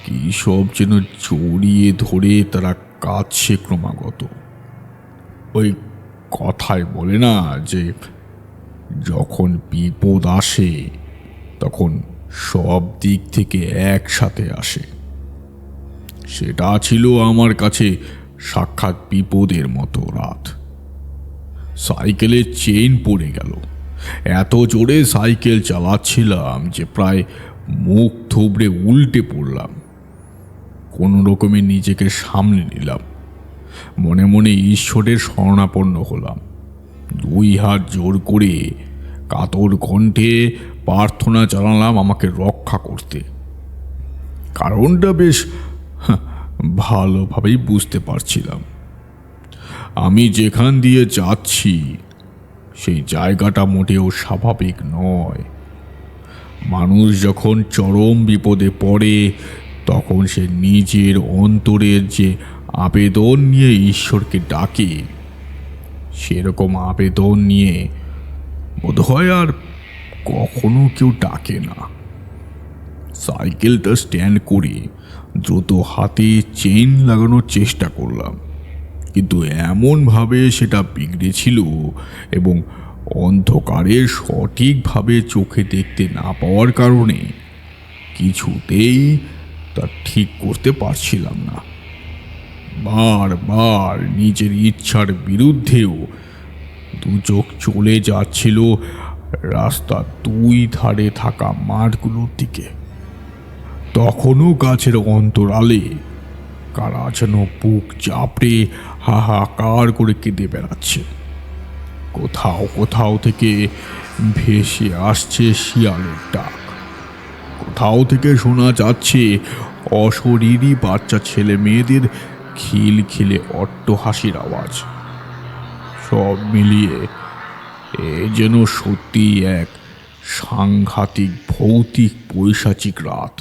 কি সব যেন জড়িয়ে ধরে তারা কাঁদছে ক্রমাগত। ওই কথায় বলে না যে যখন বিপদ আসে তখন সব দিক থেকে একসাথে আসে। সেটা ছিল আমার কাছে সাক্ষাৎ বিপদের মতো রাত। সাইকেলের চেইন পড়ে গেল। এত জোরে সাইকেল চালাচ্ছিলাম যে প্রায় মুখ থুবড়ে উল্টে পড়লাম। কোনো রকমে নিজেকে সামলে নিলাম। মনে মনে ঈশ্বরের শরণাপন্ন হলাম। 2 হাত জোর করে কাতর কণ্ঠে প্রার্থনা জানালাম আমাকে রক্ষা করতে। কারণটা বেশ ভালোভাবেই বুঝতে পারছিলাম। আমি যেখান দিয়ে যাচ্ছি সেই জায়গাটা মোটেও স্বাভাবিক নয়। মানুষ যখন চরম বিপদে পড়ে তখন সে নিজের অন্তরের যে আবেদন নিয়ে ঈশ্বরকে ডাকে, সেরকম আবেদন নিয়ে বোধহয় আর কখনো কেউ ডাকে না। সাইকেলটা স্ট্যান্ড করে দ্রুত হাতে চেইন লাগানোর চেষ্টা করলাম, কিন্তু এমনভাবে সেটা বিগড়েছিল এবং অন্ধকারে সঠিকভাবে চোখে দেখতে না পাওয়ার কারণে কিছুতেই তা ঠিক করতে পারছিলাম না। বারবার নিজের ইচ্ছার বিরুদ্ধেও 2 চোখ চলে যাচ্ছিল রাস্তার 2 ধারে থাকা মাঠগুলোর দিকে। তখনও গাছের অন্তরালে কারা যেন বুক চাপড়ে হাহাকার করে কেঁদে বেড়াচ্ছে। কোথাও কোথাও থেকে ভেসে আসছে শিয়ালের ডাক। কোথাও থেকে শোনা যাচ্ছে অশরীরী বাচ্চা ছেলে মেয়েদের খিলখিলে অট্টহাসির আওয়াজ। সব মিলিয়ে এ যেন সত্যি এক সাংঘাতিক ভৌতিক পৈশাচিক রাত।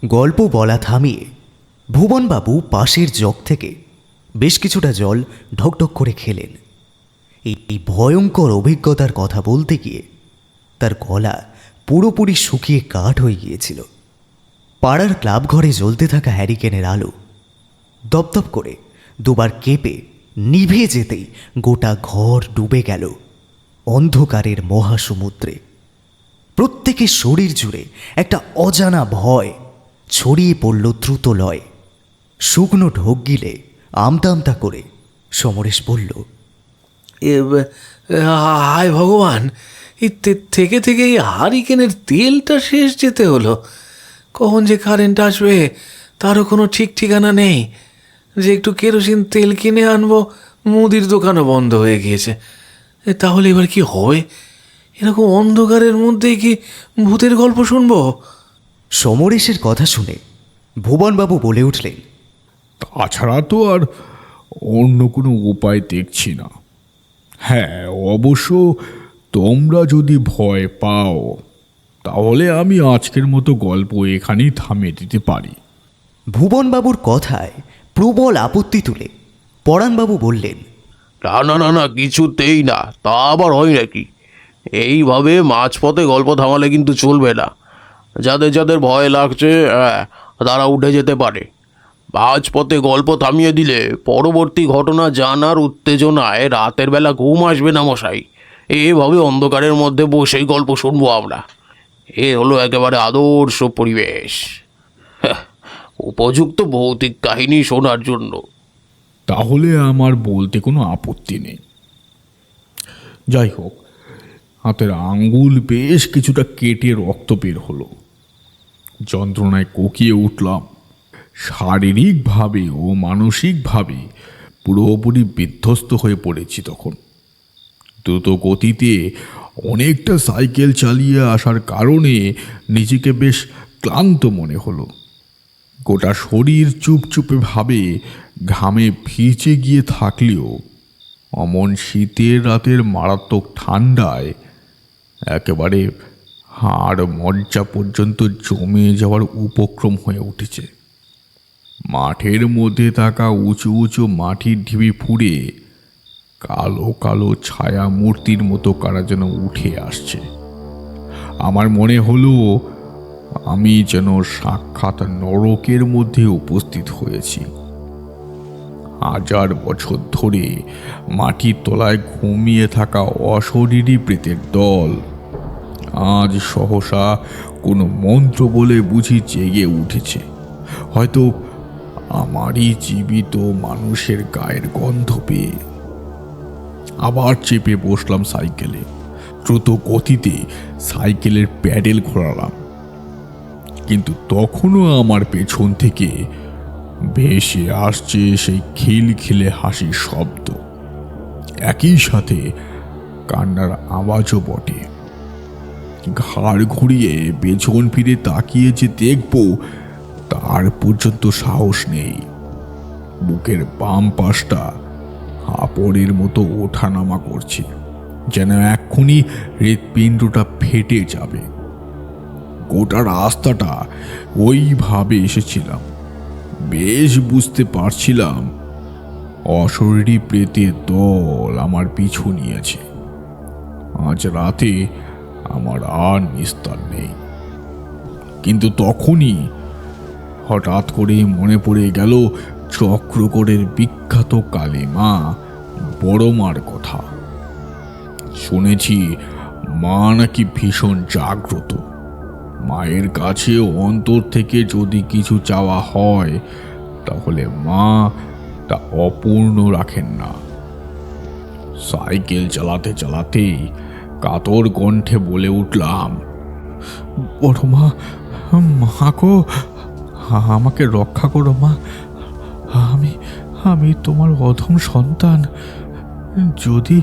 গল্প বলা থামিয়ে ভুবনবাবু পাশের জগ থেকে বেশ কিছুটা জল ঢকঢক করে খেলেন। এই ভয়ঙ্কর অভিজ্ঞতার কথা বলতে গিয়ে তার গলা পুরোপুরি শুকিয়ে কাঠ হয়ে গিয়েছিল। পাড়ার ক্লাব ঘরে জ্বলতে থাকা হ্যারিকেনের আলো দপদপ করে 2 বার কেঁপে নিভে যেতেই গোটা ঘর ডুবে গেল অন্ধকারের মহাসমুদ্রে। প্রত্যেকের শরীর জুড়ে একটা অজানা ভয় ছড়িয়ে পড়ল দ্রুত লয়। শুকনো ঢোক গিলে আমতা আমতা করে সমরেশ বলল, হায় ভগবান, এই থেকে থেকে এই হারিকেনের তেলটা শেষ যেতে হলো। কখন যে কারেন্ট আসবে তারও কোনো ঠিক ঠিকানা নেই। যে একটু কেরোসিন তেল কিনে আনবো, মুদির দোকানও বন্ধ হয়ে গিয়েছে। তাহলে এবার কি হবে? এরকম অন্ধকারের মধ্যেই কি ভূতের গল্প শুনবো? সমরেশের কথা শুনে ভুবনবাবু বলে উঠলেন, তাছাড়া তো আর অন্য কোনো উপায় দেখছি না। হ্যাঁ, অবশ্য তোমরা যদি ভয় পাও তাহলে আমি আজকের মতো গল্প এখানেই থামিয়ে দিতে পারি। ভুবনবাবুর কথায় প্রবল আপত্তি তুলে পরাণবাবু বললেন, না না না না, কিছুতেই না। তা আবার হয় নাকি? এইভাবে মাঝপথে গল্প থামালে কিন্তু চলবে না। যাদের যাদের ভয় লাগছে তারা উঠে যেতে পারে। মাঝপথে গল্প থামিয়ে দিলে পরবর্তী ঘটনা জানার উত্তেজনায় রাতের বেলা ঘুম আসবে না মশাই। এভাবে অন্ধকারের মধ্যে বসেই গল্প শুনবো আমরা। এ হলো একেবারে আদর্শ পরিবেশ, উপযুক্ত ভৌতিক কাহিনী শোনার জন্য। তাহলে আমার বলতে কোনো আপত্তি নেই। যাই হোক, হাতের আঙ্গুল বেশ কিছুটা কেটে রক্ত বের হলো। যন্ত্রণায় কোকিয়ে উঠলাম। শারীরিকভাবে ও মানসিকভাবে পুরোপুরি বিধ্বস্ত হয়ে পড়েছি তখন। দ্রুত গতিতে অনেকটা সাইকেল চালিয়ে আসার কারণে নিজেকে বেশ ক্লান্ত মনে হলো। গোটা শরীর চুপচুপে ভাবে ঘামে ভিজে গিয়ে থাকলেও অমন শীতের রাতের মারাত্মক ঠান্ডায় একেবারে হাড় মজ্জা পর্যন্ত জমে যাওয়ার উপক্রম হয়ে উঠেছে। মাঠের মধ্যে থাকা উঁচু উঁচু মাটির ঢিবি ফুঁড়ে কালো কালো ছায়া মূর্তির মতো কারা যেন উঠে আসছে। আমার মনে হলো আমি যেন সাক্ষাৎ নরকের মধ্যে উপস্থিত হয়েছি। 1000 বছর ধরে মাটির তলায় ঘুমিয়ে থাকা অশরীরী প্রেতের দল আজ সহসা কোনো মন্ত্র বলে বুঝি জেগে উঠেছে, হয়তো আমারই জীবিত মানুষের গায়ের গন্ধ পেয়ে। আবার চেপে বসলাম সাইকেলে, দ্রুত গতিতে সাইকেলের প্যাডেল ঘোরালাম। কিন্তু তখনও আমার পেছন থেকে ভেসে আসছে সেই খিলখিলে হাসির শব্দ, একই সাথে কান্নার আওয়াজও বটে। ঘাড় ঘুরিয়ে পেছন ফিরে তাকিয়ে যে দেখব তার পর্যন্ত সাহস নেই। বুকের বাম পাশটা হাঁপড়ের মতো ওঠানামা করছে, যেন এক্ষুনি হৃৎপিণ্ডটা ফেটে যাবে। গোটা রাস্তাটা ওইভাবে এসেছিলাম, বেশ বুঝতে পারছিলাম অশরীরী প্রেতের দল আমার পিছু নিয়েছে। আজ রাতে আমার আর নিস্তার নেই। কিন্তু তখনই হঠাৎ করে মনে পড়ে গেল চক্রগড়ের বিখ্যাত কালী মা বড় মার কথা। শুনেছি মা নাকি ভীষণ জাগ্রত। মায়ের কাছে অন্তর থেকে যদি কিছু চাওয়া হয় তাহলে মা তা অপূর্ণ রাখেন না। সাইকেল চালাতে চালাতেই কাতর কণ্ঠে বলে উঠলাম, বড় মা, মা গো, আমাকে রক্ষা করো মা। আমি আমি তোমার অধম সন্তান। যদি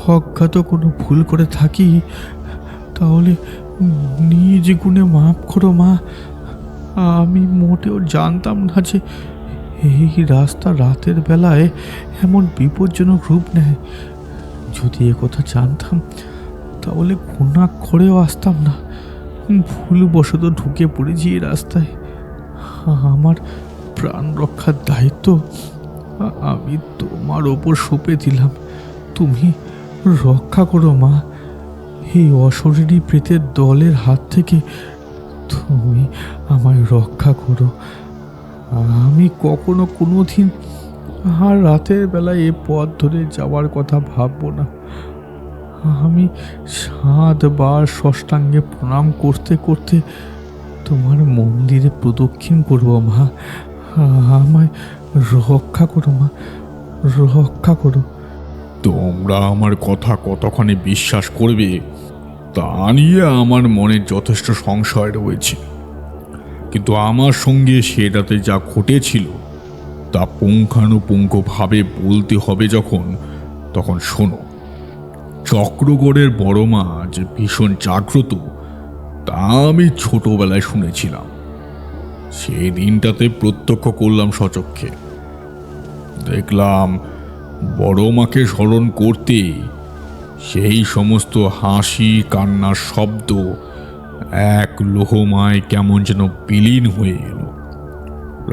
অজ্ঞাত কোনো ভুল করে থাকি তাহলে নিজ গুণে মাফ করো মা। আমি মোটেও জানতাম না যে এই রাস্তা রাতের বেলায় এমন বিপজ্জনক রূপ নেয়। যদি একথা জানতাম তাহলে ঘুণাক্ষরেও আসতাম না। ভুলবশত ঢুকে পড়েছি এই রাস্তায়। আমার প্রাণ রক্ষার দায়িত্ব আমি তোমার ওপর সঁপে দিলাম। তুমি রক্ষা করো মা। এই অশরীরী প্রেতের দলের হাত থেকে তুমি আমায় রক্ষা করো। আমি কখনো কোনোদিন আর রাতের বেলায় এ পথ ধরে যাওয়ার কথা ভাববো না। আমি 7 বার ষষ্ঠাঙ্গে প্রণাম করতে করতে তোমার মন্দিরে প্রদক্ষিণ করবো মা। আমায় রক্ষা করো মা, রক্ষা করো। তোমরা আমার কথা কতখানি বিশ্বাস করবে তা নিয়ে আমার মনে যথেষ্ট সংশয় রয়েছে। কিন্তু আমার সঙ্গে সে রাতে যা ঘটেছিল তা পুঙ্খানুপুঙ্খভাবে বলতে হবে যখন, তখন শোনো। চক্রগড়ের বড় মা যে ভীষণ জাগ্রত তা আমি ছোটবেলায় শুনেছিলাম। সেই দিনটাতে প্রত্যক্ষ করলাম স্বচক্ষে। দেখলাম বড় মাকে স্মরণ করতে সেই সমস্ত হাসি কান্নার শব্দ এক লোহমায় কেমন যেন বিলীন হয়ে এলো।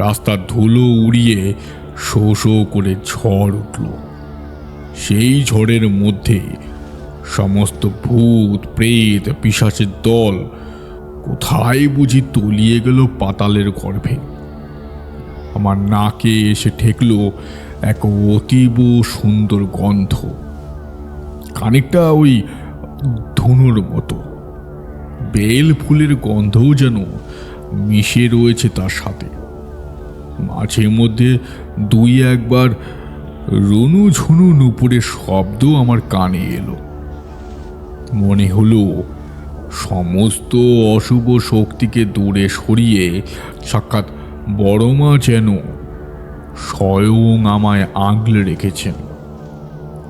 রাস্তার ধুলো উড়িয়ে শো শো করে ঝড় উঠল। সেই ঝড়ের মধ্যে সমস্ত ভূত প্রেত পিশাচের দল কোথায় বুঝি তলিয়ে গেল পাতালের গর্ভে। আমার নাকে এসে ঠেকল এক অতীব সুন্দর গন্ধ, খানিকটা ওই ধুনুর মতো। বেল ফুলের গন্ধও যেন মিশে রয়েছে তার সাথে। মাঝে মধ্যে 2-1 বার রুনু ঝুনু নুপুরের শব্দ আমার কানে এলো। মনে হলো সমস্ত অশুভ শক্তিকে দূরে সরিয়ে সাক্ষাৎ বড় মা যেন স্বয়ং আমায় আগলে রেখেছেন।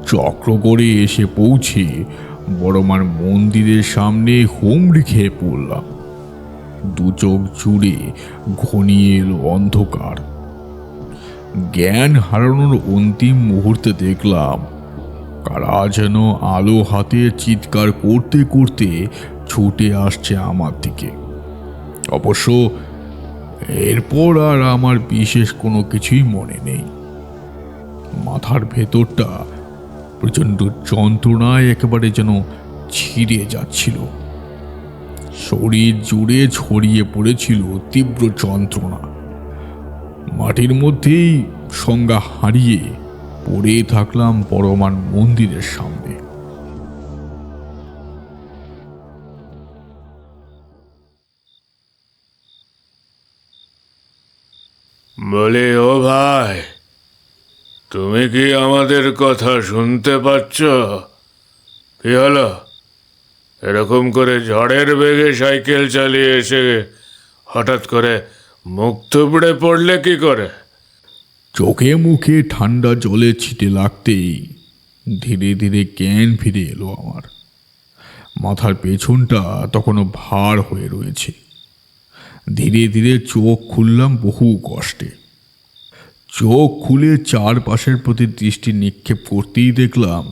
চক্রগড়ে এসে পৌঁছে বড় মার মন্দিরের সামনে হুমড়ি খেয়ে পড়লাম। 2 চোখ জুড়ে ঘনিয়ে এলো অন্ধকার। জ্ঞান হারানোর অন্তিম মুহূর্তে দেখলাম কারা যেন আলো হাতে চিৎকার করতে করতে ছুটে আসছে আমার দিকে। অবশ্য এরপর আর আমার বিশেষ কোনো কিছুই মনে নেই। মাথার ভেতরটা প্রচণ্ড যন্ত্রণায় একেবারে যেন ছিঁড়ে যাচ্ছিল। শরীর জুড়ে ছড়িয়ে পড়েছিল তীব্র যন্ত্রণা। মাটির মধ্যেই সংজ্ঞা হারিয়ে পড়ে থাকলাম বড় মার মন্দিরের সামনে। বলি, ও ভাই, তুমি কি আমাদের কথা শুনতে পাচ্ছ? কি হলো? এরকম করে ঝড়ের বেগে সাইকেল চালিয়ে এসে হঠাৎ করে মুখ থুবড়ে পড়লে কি করে? চোখে মুখে ঠান্ডা জলে ছিটে লাগতেই ধীরে ধীরে জ্ঞান ফিরে এলো আমার। মাথার পেছনটা তখনও ভার হয়ে রয়েছে। ধীরে ধীরে চোখ খুললাম বহু কষ্টে। চোখ খুলে চারপাশের প্রতি দৃষ্টি নিক্ষেপ করতেই দেখলাম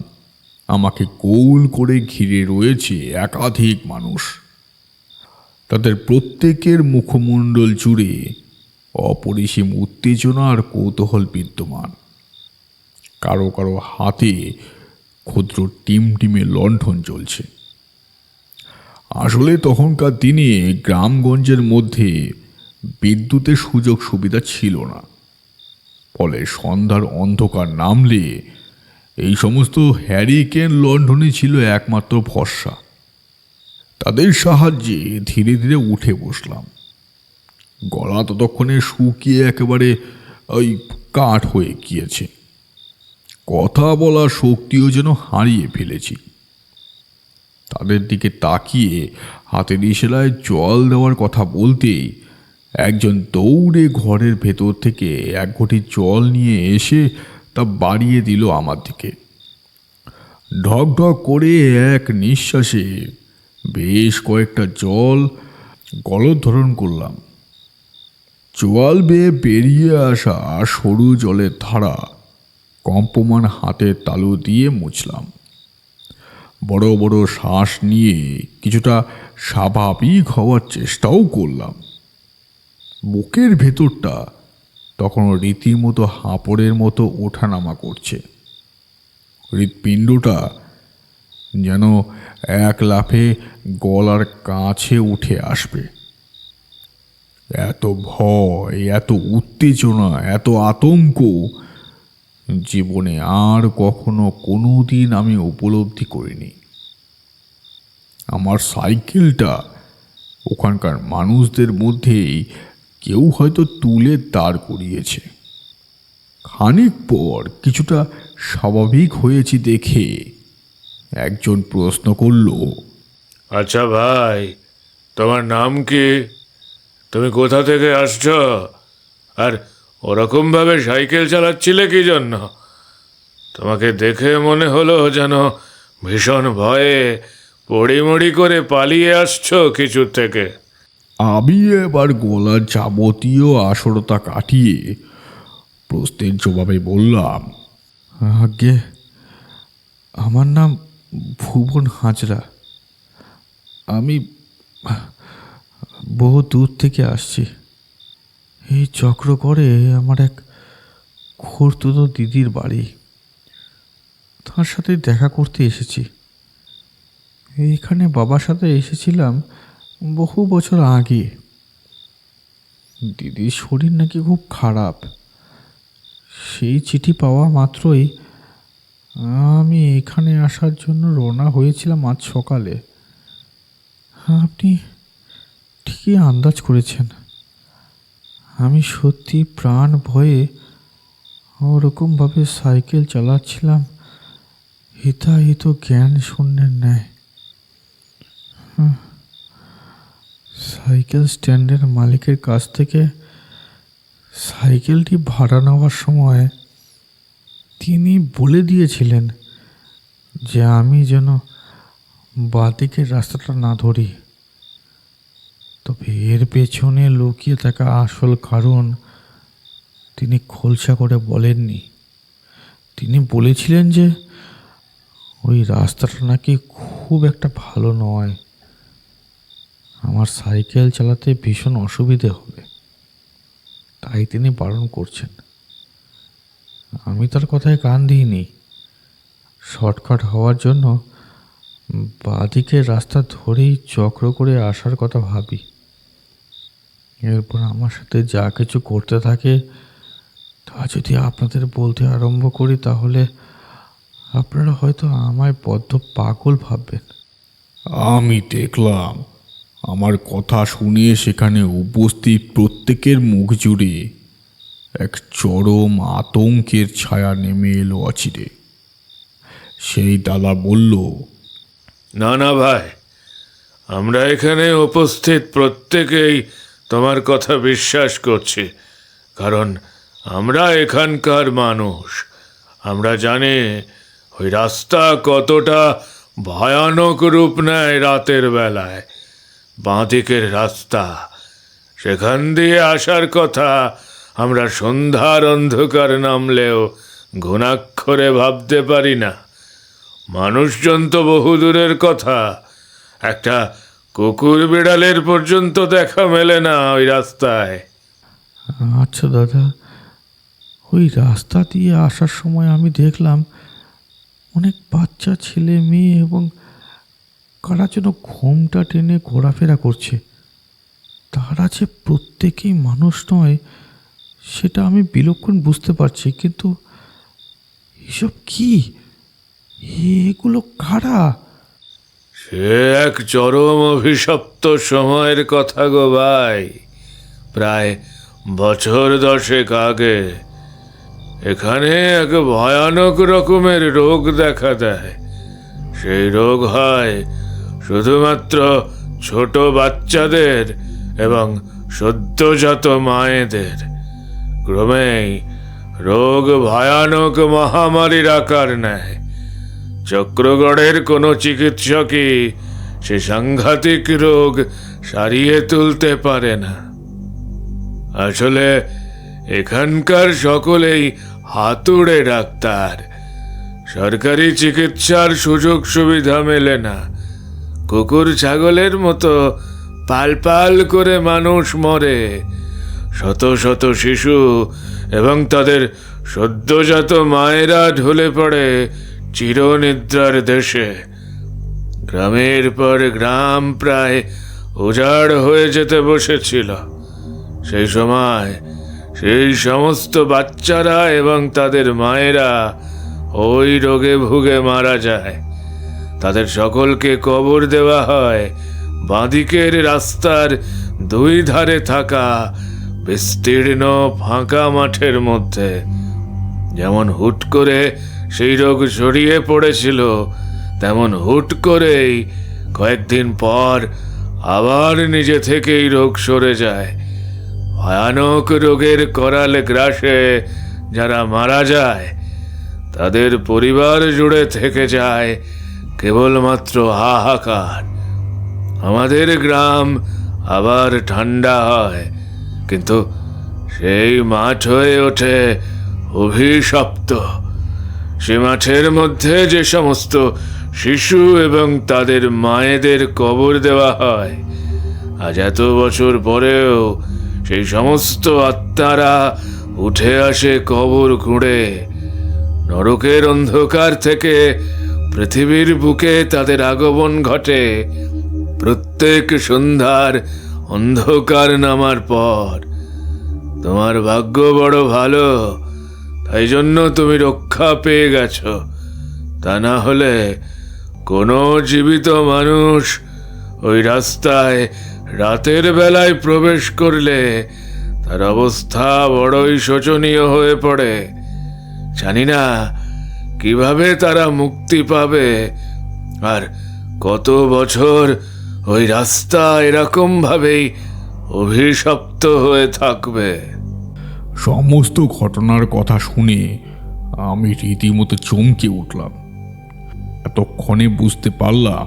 আমাকে গোল করে ঘিরে রয়েছে একাধিক মানুষ। তাদের প্রত্যেকের মুখমণ্ডল জুড়ে অপরিসীম উত্তেজনা আর কৌতূহল বিদ্যমান। কারো কারো হাতে ক্ষুদ্র টিমটিমে লণ্ঠন জ্বলছে। আসলে তখনকার দিনে গ্রামগঞ্জের মধ্যে বিদ্যুতের সুযোগ সুবিধা ছিল না। ফলে সন্ধ্যার অন্ধকার নামলে এই সমস্ত হ্যারিকেন লণ্ঠনই ছিল একমাত্র ভরসা। তাদের সাহায্যে ধীরে ধীরে উঠে বসলাম। গলা ততক্ষণে শুকিয়ে একেবারে ওই কাঠ হয়ে গিয়েছে। কথা বলার শক্তিও যেন হারিয়ে ফেলেছি। তাদের দিকে তাকিয়ে হাতের ইশারায় জল দেওয়ার কথা বলতেই একজন দৌড়ে ঘরের ভেতর থেকে এক ঘটি জল নিয়ে এসে তা বাড়িয়ে দিল আমার দিকে। ঢক ঢক করে এক নিঃশ্বাসে বেশ কয়েকটা জল গলধরণ করলাম। চোয়াল বেয়ে বেরিয়ে আসা সরু জলের ধারা কম্পমান হাতের তালু দিয়ে মুছলাম। বড় বড় শ্বাস নিয়ে কিছুটা স্বাভাবিক হওয়ার চেষ্টাও করলাম। বুকের ভেতরটা তখনও রীতিমতো হাঁপড়ের মতো ওঠানামা করছে। হৃৎপিণ্ডটা যেন এক লাফে গলার কাছে উঠে আসবে। এত ভয়, এত উত্তেজনা, এত আতঙ্ক জীবনে আর কখনো কোনো দিন আমি উপলব্ধি করিনি। আমার সাইকেলটা ওখানকার মানুষদের মধ্যেই কেউ হয়তো তুলে দাঁড় করিয়েছে। খানিক পর কিছুটা স্বাভাবিক হয়েছি দেখে একজন প্রশ্ন করল, আচ্ছা ভাই, তোমার নাম কি? তুমি কোথা থেকে আসছো? আর ওরকমভাবে সাইকেল চালাচ্ছিলে কি জন্য? তোমাকে দেখে মনে হলো যেন ভীষণ ভয়ে পড়িমড়ি করে পালিয়ে আসছো কিছু থেকে। আমি এবার গলার যাবতীয় আসরতা কাটিয়ে প্রশ্নের জবাবে বললাম, আগে আমার নাম ভুবন হাজরা। আমি বহু দূর থেকে আসছি। এই চক্রগড়ে আমার এক খুড়তুতো দিদির বাড়ি, তার সাথে দেখা করতে এসেছি। এইখানে বাবার সাথে এসেছিলাম বহু বছর আগে। দিদির শরীর নাকি খুব খারাপ। সেই চিঠি পাওয়া মাত্রই আমি এখানে আসার জন্য রওনা হয়েছিলাম আজ সকালে। আপনি ঠিকই আন্দাজ করেছেন। আমি সত্যি প্রাণ ভয়ে ওরকমভাবে সাইকেল চালাচ্ছিলাম হিতাহিত জ্ঞান শূন্যের ন্যায়। সাইকেল স্ট্যান্ডের মালিকের কাছ থেকে সাইকেলটি ভাড়া নেওয়ার সময় তিনি বলে দিয়েছিলেন যে আমি যেন বাঁদিকের রাস্তাটা না ধরি। তবে এর পেছনে লুকিয়ে থাকা আসল কারণ তিনি খোলসা করে বলেননি। তিনি বলেছিলেন যে ওই রাস্তাটা নাকি খুব একটা ভালো নয়, আমার সাইকেল চালাতে ভীষণ অসুবিধে হবে, তাই তিনি বারণ করছেন। আমি তার কথায় কান দিইনি। শর্টকাট হওয়ার জন্য বাঁদিকের রাস্তা ধরেই চক্র করে আসার কথা ভাবি। এরপর আমার সাথে যা কিছু করতে থাকে তা যদি আপনাদের বলতে আরম্ভ করি তাহলে আপনারা হয়তো আমায় বদ্ধ পাগল ভাববেন। আমি দেখলাম আমার কথা শুনে সেখানে উপস্থিত প্রত্যেকের মুখ জুড়ে এক চরম আতঙ্কের ছায়া নেমে এলো অচিরে। সেই দাদা বলল, না না ভাই, আমরা এখানে উপস্থিত প্রত্যেকেই তোমার কথা বিশ্বাস করছি, কারণ আমরা এখানকার মানুষ। আমরা জানি ওই রাস্তা কতটা ভয়ানক রূপ নেয় রাতের বেলায়। বাঁদিকের রাস্তা, সেখান দিয়ে আসার কথা আমরা সন্ধ্যার অন্ধকার নামলেও ঘুণাক্ষরে ভাবতে পারি না। মানুষজন তো বহু দূরের কথা, একটা কুকুর বিড়ালের পর্যন্ত দেখা মেলে না ওই রাস্তায়। আচ্ছা দাদা, ওই রাস্তা দিয়ে আসার সময় আমি দেখলাম অনেক বাচ্চা ছেলে মেয়ে এবং কারা যেন ঘোমটা টেনে ঘোরাফেরা করছে। তারা যে প্রত্যেকেই মানুষ নয় সেটা আমি বিলক্ষণ বুঝতে পারছি, কিন্তু এসব কি, এগুলো কারা? সে এক চরম অভিশপ্ত সময়ের কথা গো ভাই। প্রায় বছর 10 আগে এখানে এক ভয়ানক রকমের রোগ দেখা দেয়। সেই রোগ হয় শুধুমাত্র ছোট বাচ্চাদের এবং সদ্যজাত মায়েদের। ক্রমেই রোগ ভয়ানক মহামারীর আকার নেয়। চক্রগড়ের কোনো চিকিৎসকই সে সাংঘাতিক রোগ সারিয়ে তুলতে পারে না। আসলে এখানকার সকলেই হাতুড়ে ডাক্তার। সরকারি চিকিৎসার সুযোগ সুবিধা মেলে না। কুকুর ছাগলের মতো পাল পাল করে মানুষ মরে। শত শত শিশু এবং তাদের সদ্যজাত মায়েরা ঢলে পড়ে চিরনিদ্রার দেশে। গ্রামের পর গ্রাম প্রায় উজাড় হয়ে যেতে বসেছিল। সেই সময় সেই সমস্ত বাচ্চারা এবং তাদের মায়েরা ওই রোগে ভুগে মারা যায়। তাদের সকলকে কবর দেওয়া হয় বাঁদিকের রাস্তার 2 ধারে থাকা বিস্তীর্ণ ফাঁকা মাঠের মধ্যে। যেমন হুট করে সেই রোগ ছড়িয়ে পড়েছিল, তেমন হুট করেই কয়েকদিন পর আবার নিজে থেকেই রোগ সরে যায়। ভয়ানক রোগের করালে গ্রাসে যারা মারা যায় তাদের পরিবার জুড়ে থেকে যায় কেবলমাত্র হাহাকার। আমাদের গ্রাম আবার ঠান্ডা হয়, কিন্তু সেই মাঠ হয়ে ওঠে অভিশপ্ত। সে মাঠের মধ্যে যে সমস্ত শিশু এবং তাদের মায়েদের কবর দেওয়া হয়, আজ এত বছর পরেও সেই সমস্ত আত্মারা উঠে আসে কবর খুঁড়ে। নরকের অন্ধকার থেকে পৃথিবীর বুকে তাদের আগমন ঘটে প্রত্যেক সন্ধ্যার অন্ধকার নামার পর। তোমার ভাগ্য বড় ভালো, তাই জন্য তুমি রক্ষা পেয়ে গেছো। তা না হলে কোনো জীবিত মানুষ ওই রাস্তায় রাতের বেলায় প্রবেশ করলে তার অবস্থা বড়ই শোচনীয় হয়ে পড়ে। জানি না কিভাবে তারা মুক্তি পাবে, আর কত বছর ওই রাস্তা এরকম ভাবেই অভিশপ্ত হয়ে থাকবে। সমস্ত ঘটনার কথা শুনে আমি রীতিমতো চমকে উঠলাম। এতক্ষণে বুঝতে পারলাম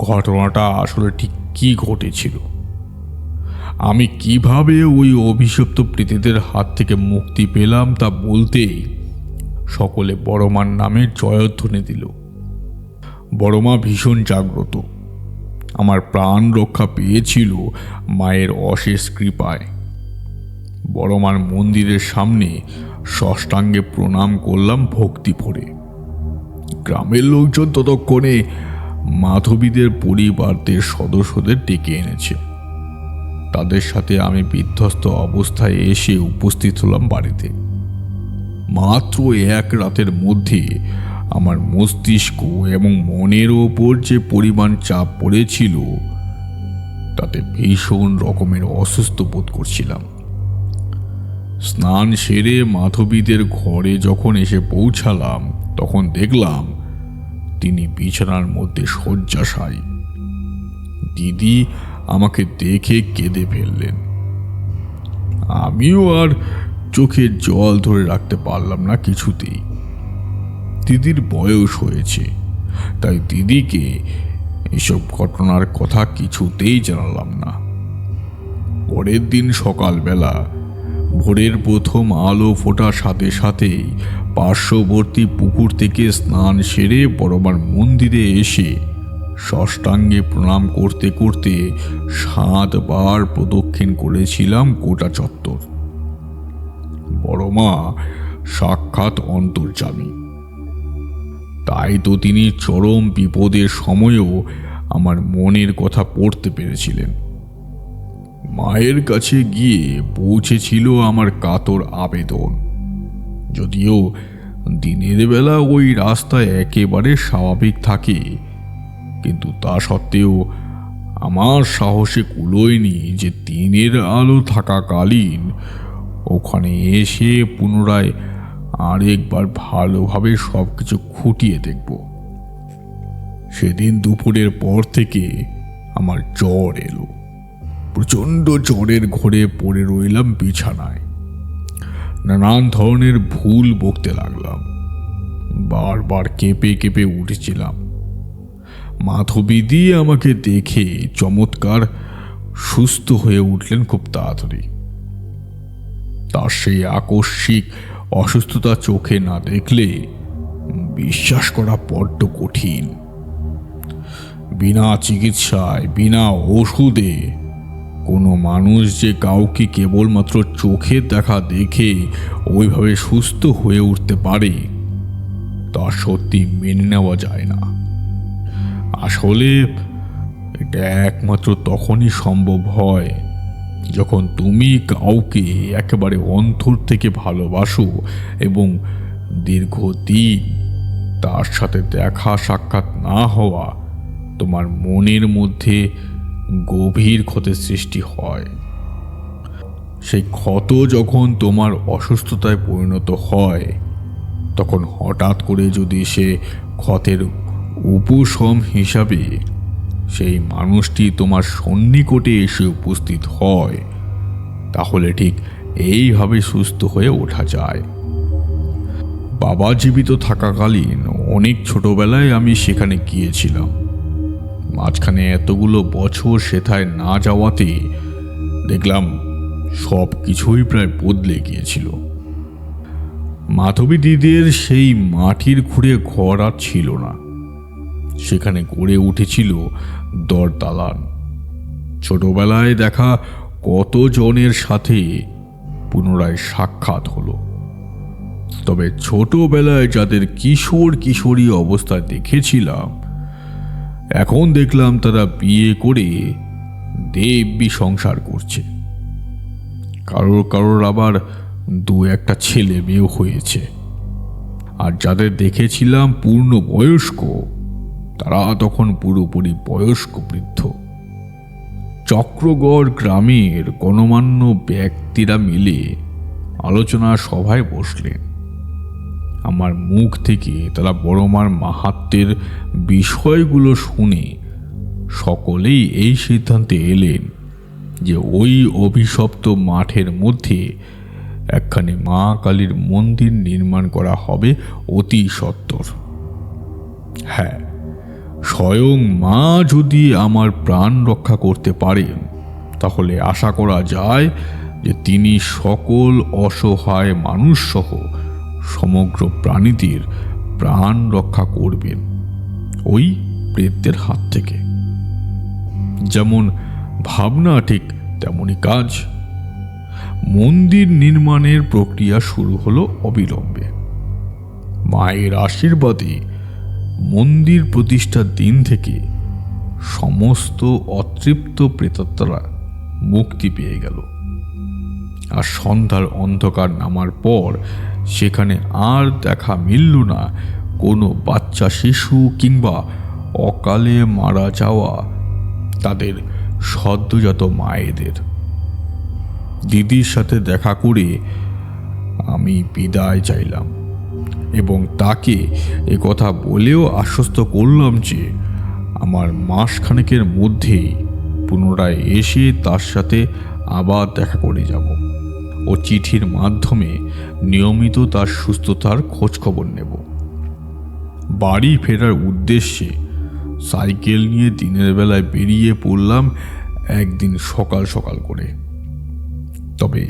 ঘটনাটা আসলে ঠিক কী ঘটেছিল। আমি কিভাবে ওই অভিশপ্ত প্রেতদের হাত থেকে মুক্তি পেলাম তা বলতেই সকলে বড়মার নামে জয়ধ্বনি দিল। বড়মা ভীষণ জাগ্রত। আমার প্রাণ রক্ষা পেয়েছিল মায়ের অশেষ কৃপায়। বড়মার মন্দিরের সামনে ষষ্ঠাঙ্গে প্রণাম করলাম ভক্তি ভরে। গ্রামের লোকজন ততক্ষণে মাধবীদের পরিবারদের সদস্যদের ডেকে এনেছে। তাদের সাথে আমি বিধ্বস্ত অবস্থায় এসে উপস্থিত হলাম বাড়িতে। মাত্র 1 রাতের মধ্যে আমার মস্তিষ্ক এবং মনের ওপর যে পরিমাণ চাপ পড়েছিল তাতে ভীষণ রকমের অসুস্থ বোধ করছিলাম। স্নান সেরে মাধবীদের ঘরে যখন এসে পৌঁছালাম তখন দেখলাম তিনি বিছানার মধ্যে শয্যাশায়ী। দিদি আমাকে দেখে কেঁদে ফেললেন। আমিও আর চোখে জল ধরে রাখতে পারলাম না কিছুতেই। দিদির বয়স হয়েছে, তাই দিদিকে এসব ঘটনার কথা কিছুতেই জানালাম না। পরের দিন সকালবেলা ভোরের প্রথম আলো ফোটার সাথে সাথেই পার্শ্ববর্তী পুকুর থেকে স্নান সেরে বড়মার মন্দিরে এসে ষষ্ঠাঙ্গে প্রণাম করতে করতে 7 বার প্রদক্ষিণ করেছিলাম গোটা চত্বর। বড়মা সাক্ষাৎ অন্তর্যামী, তাই তো তিনি চরম বিপদের সময়েও আমার মনের কথা পড়তে পেরেছিলেন। মায়ের কাছে গিয়ে পৌঁছেছিল আমার কাতর আবেদন। যদিও দিনের বেলা ওই রাস্তায় একেবারে স্বাভাবিক থাকে, কিন্তু তা সত্ত্বেও আমার সাহসে কুলোয়নি যে দিনের আলো থাকাকালীন ওখানে এসে পুনরায় আরেকবার ভালোভাবে সব কিছু খুঁটিয়ে দেখব। সেদিন দুপুরের পর থেকে আমার জ্বর এলো। প্রচণ্ড জ্বরের ঘোরে পড়ে রইলাম বিছানায়। নানান ধরনের ভুল বকতে লাগলাম। বারবার কেঁপে কেঁপে উঠেছিলাম। মাধবীদি আমাকে দেখে চমৎকার সুস্থ হয়ে উঠলেন খুব তাড়াতাড়ি। তার সেই আকস্মিক অসুস্থতা চোখে না দেখলে বিশ্বাস করা বড্ড কঠিন। বিনা চিকিৎসায়, বিনা ওষুধে কোনো মানুষ যে কাউকে কেবলমাত্র চোখের দেখা দেখে ওইভাবে সুস্থ হয়ে উঠতে পারে তা সত্যি মেনে নেওয়া যায় না। আসলে এটা একমাত্র তখনই সম্ভব হয় যখন তুমি কাউকে একেবারে অন্তর থেকে ভালোবাসো এবং দীর্ঘদিন তার সাথে দেখা সাক্ষাৎ না হওয়া তোমার মনের মধ্যে গভীর ক্ষতের সৃষ্টি হয়। সেই ক্ষত যখন তোমার অসুস্থতায় পরিণত হয়, তখন হঠাৎ করে যদি সে ক্ষতের উপশম হিসাবে সেই মানুষটি তোমার সন্নিকটে এসে উপস্থিত হয়, তাহলে ঠিক এইভাবে সুস্থ হয়ে ওঠা যায়। বাবা জীবিত থাকাকালীন অনেক ছোটবেলায় আমি সেখানে গিয়েছিলাম। মাঝখানে এতগুলো বছর সেথায় না যাওয়াতে দেখলাম সব কিছুই প্রায় বদলে গিয়েছিল। মাধবী দিদির সেই মাটির খুঁড়ে ঘর আর ছিল না। সেখানে গড়ে উঠেছিল দরদালান। ছোটবেলায় দেখা কতজনের সাথে পুনরায় সাক্ষাৎ হলো। তবে ছোটবেলায় যাদের কিশোর কিশোরী অবস্থায় দেখেছিলাম, এখন দেখলাম তারা বিয়ে করে দিব্যি সংসার করছে। কারোর কারোর আবার 2-1টা ছেলে মেয়েও হয়েছে। আর যাদের দেখেছিলাম পূর্ণ বয়স্ক, তারা তখন পুরোপুরি বয়স্ক বৃদ্ধ। চক্রগড় গ্রামের গণমান্য ব্যক্তিরা মিলে আলোচনা সভায় বসলেন। আমার মুখ থেকে তারা বড়মার মাহাত্ম্যের বিষয়গুলো শুনে সকলেই এই সিদ্ধান্তে এলেন যে ওই অভিশপ্ত মাঠের মধ্যে একখানি মা কালীর মন্দির নির্মাণ করা হবে অতি সত্বর। হ্যাঁ, স্বয়ং মা যদি আমার প্রাণ রক্ষা করতে পারেন, তাহলে আশা করা যায় যে তিনি সকল অসহায় মানুষসহ সমগ্র প্রাণীদের প্রাণ রক্ষা করবেন ওই প্রেতদের হাত থেকে। যেমন ভাবনা ঠিক তেমনই কাজ। মন্দির নির্মাণের প্রক্রিয়া শুরু হলো অবিলম্বে। মায়ের আশীর্বাদে মন্দির প্রতিষ্ঠার দিন থেকে সমস্ত অতৃপ্ত প্রেতাত্মারা মুক্তি পেয়ে গেল। আর সন্ধ্যার অন্ধকার নামার পর সেখানে আর দেখা মিলল না কোনো বাচ্চা শিশু কিংবা অকালে মারা যাওয়া তাদের সদ্যজাত মায়েদের। দিদির সাথে দেখা করে আমি বিদায় চাইলাম এবং তাকে এ কথা বলেও আশ্বস্ত করলাম যে আমার মাসখানেকের মধ্যেই পুনরায় এসে তার সাথে আবার দেখা করে যাব ও চিঠির মাধ্যমে নিয়মিত তার সুস্থতার খোঁজ খবর নেব। বাড়ি ফেরার উদ্দেশ্যে সাইকেল নিয়ে দিনের বেলায় বেরিয়ে পড়লাম একদিন সকাল সকাল করে। তবে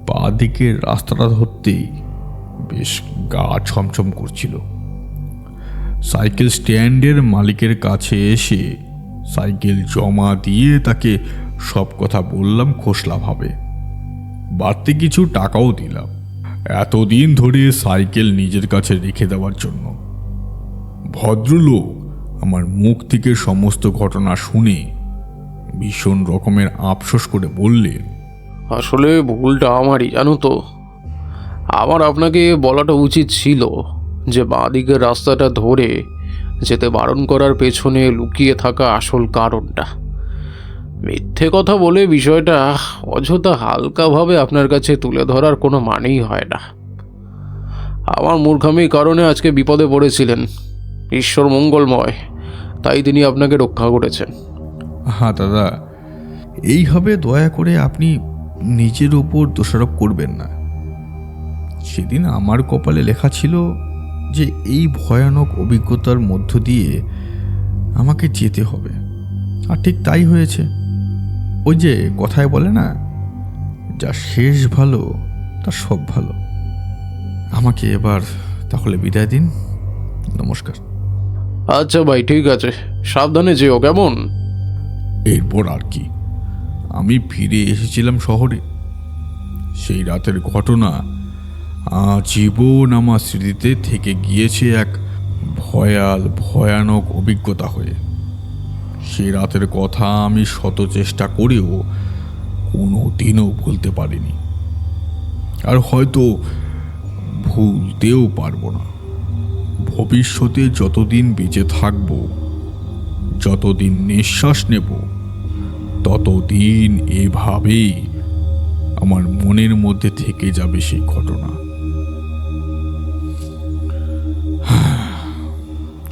বাঁ দিকের রাস্তাটা ধরতেই বেশ গা ছমছম করছিল। সাইকেল স্ট্যান্ডের মালিকের কাছে এসে সাইকেল জমা দিয়ে তাকে সব কথা বললাম খোসলাভাবে। বাড়তি কিছু টাকাও দিলাম এতদিন ধরে সাইকেল নিজের কাছে রেখে দেওয়ার জন্য। ভদ্রলোক আমার মুখ থেকে সমস্ত ঘটনা শুনে ভীষণ রকমের আফসোস করে বললেন, আসলে ভুলটা আমারই, জানো তো। আমার আপনাকে বলাটা উচিত ছিল যে বাঁদিকের রাস্তাটা ধরে যেতে বারণ করার পেছনে লুকিয়ে থাকা আসল কারণটা। মিথ্যে কথা বলে বিষয়টা অযথা হালকাভাবে আপনার কাছে তুলে ধরার কোনো মানেই হয় না। আমার মূর্খামির কারণে আজকে বিপদে পড়েছিলেন। ঈশ্বর মঙ্গলময়, তাই তিনি আপনাকে রক্ষা করেছেন। হ্যাঁ দাদা, এইভাবে দয়া করে আপনি নিজের ওপর দোষারোপ করবেন না। সেদিন আমার কপালে লেখা ছিল যে এই ভয়ানক অভিজ্ঞতার মধ্য দিয়ে আমাকে যেতে হবে, আর ঠিক তাই হয়েছে। ওই যে কথায় বলে না, যা শেষ ভালো তা সব ভালো। আমাকে এবার তাহলে বিদায় দিন। নমস্কার। আচ্ছা ভাই, ঠিক আছে, সাবধানে যেও, কেমন? এরপর আর কি, আমি ফিরে এসেছিলাম শহরে। সেই রাতের ঘটনা আজীবন আমার স্মৃতিতে থেকে গিয়েছে এক ভয়ানক অভিজ্ঞতা হয়ে। সে রাতের কথা আমি শত চেষ্টা করেও কোনো দিনও ভুলতে পারিনি, আর হয়তো ভুলতেও পারবো না। ভবিষ্যতে যতদিন বেঁচে থাকব, যতদিন নিঃশ্বাস নেব, ততদিন এভাবেই আমার মনের মধ্যে থেকে যাবে সেই ঘটনা।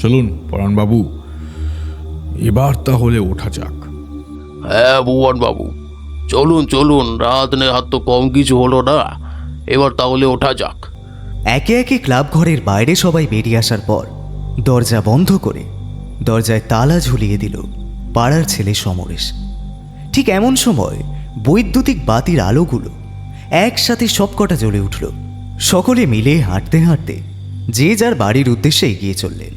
চলুন পরাণবাবু, এবার তাহলে ওঠা যাক। হ্যাঁ ভুবন বাবু, চলুন চলুন, রাত নেহাত তো কম কিছু হলো না। এবার তাহলে ওঠা যাক। একে একে ক্লাব ঘরের বাইরে সবাই বেরিয়ে আসার পর দরজা বন্ধ করে দরজায় তালা ঝুলিয়ে দিল পাড়ার ছেলে সমরেশ। ঠিক এমন সময় বৈদ্যুতিক বাতির আলোগুলো একসাথে সবকটা জ্বলে উঠল। সকলে মিলে হাঁটতে হাঁটতে যে যার বাড়ির উদ্দেশ্যে এগিয়ে চললেন।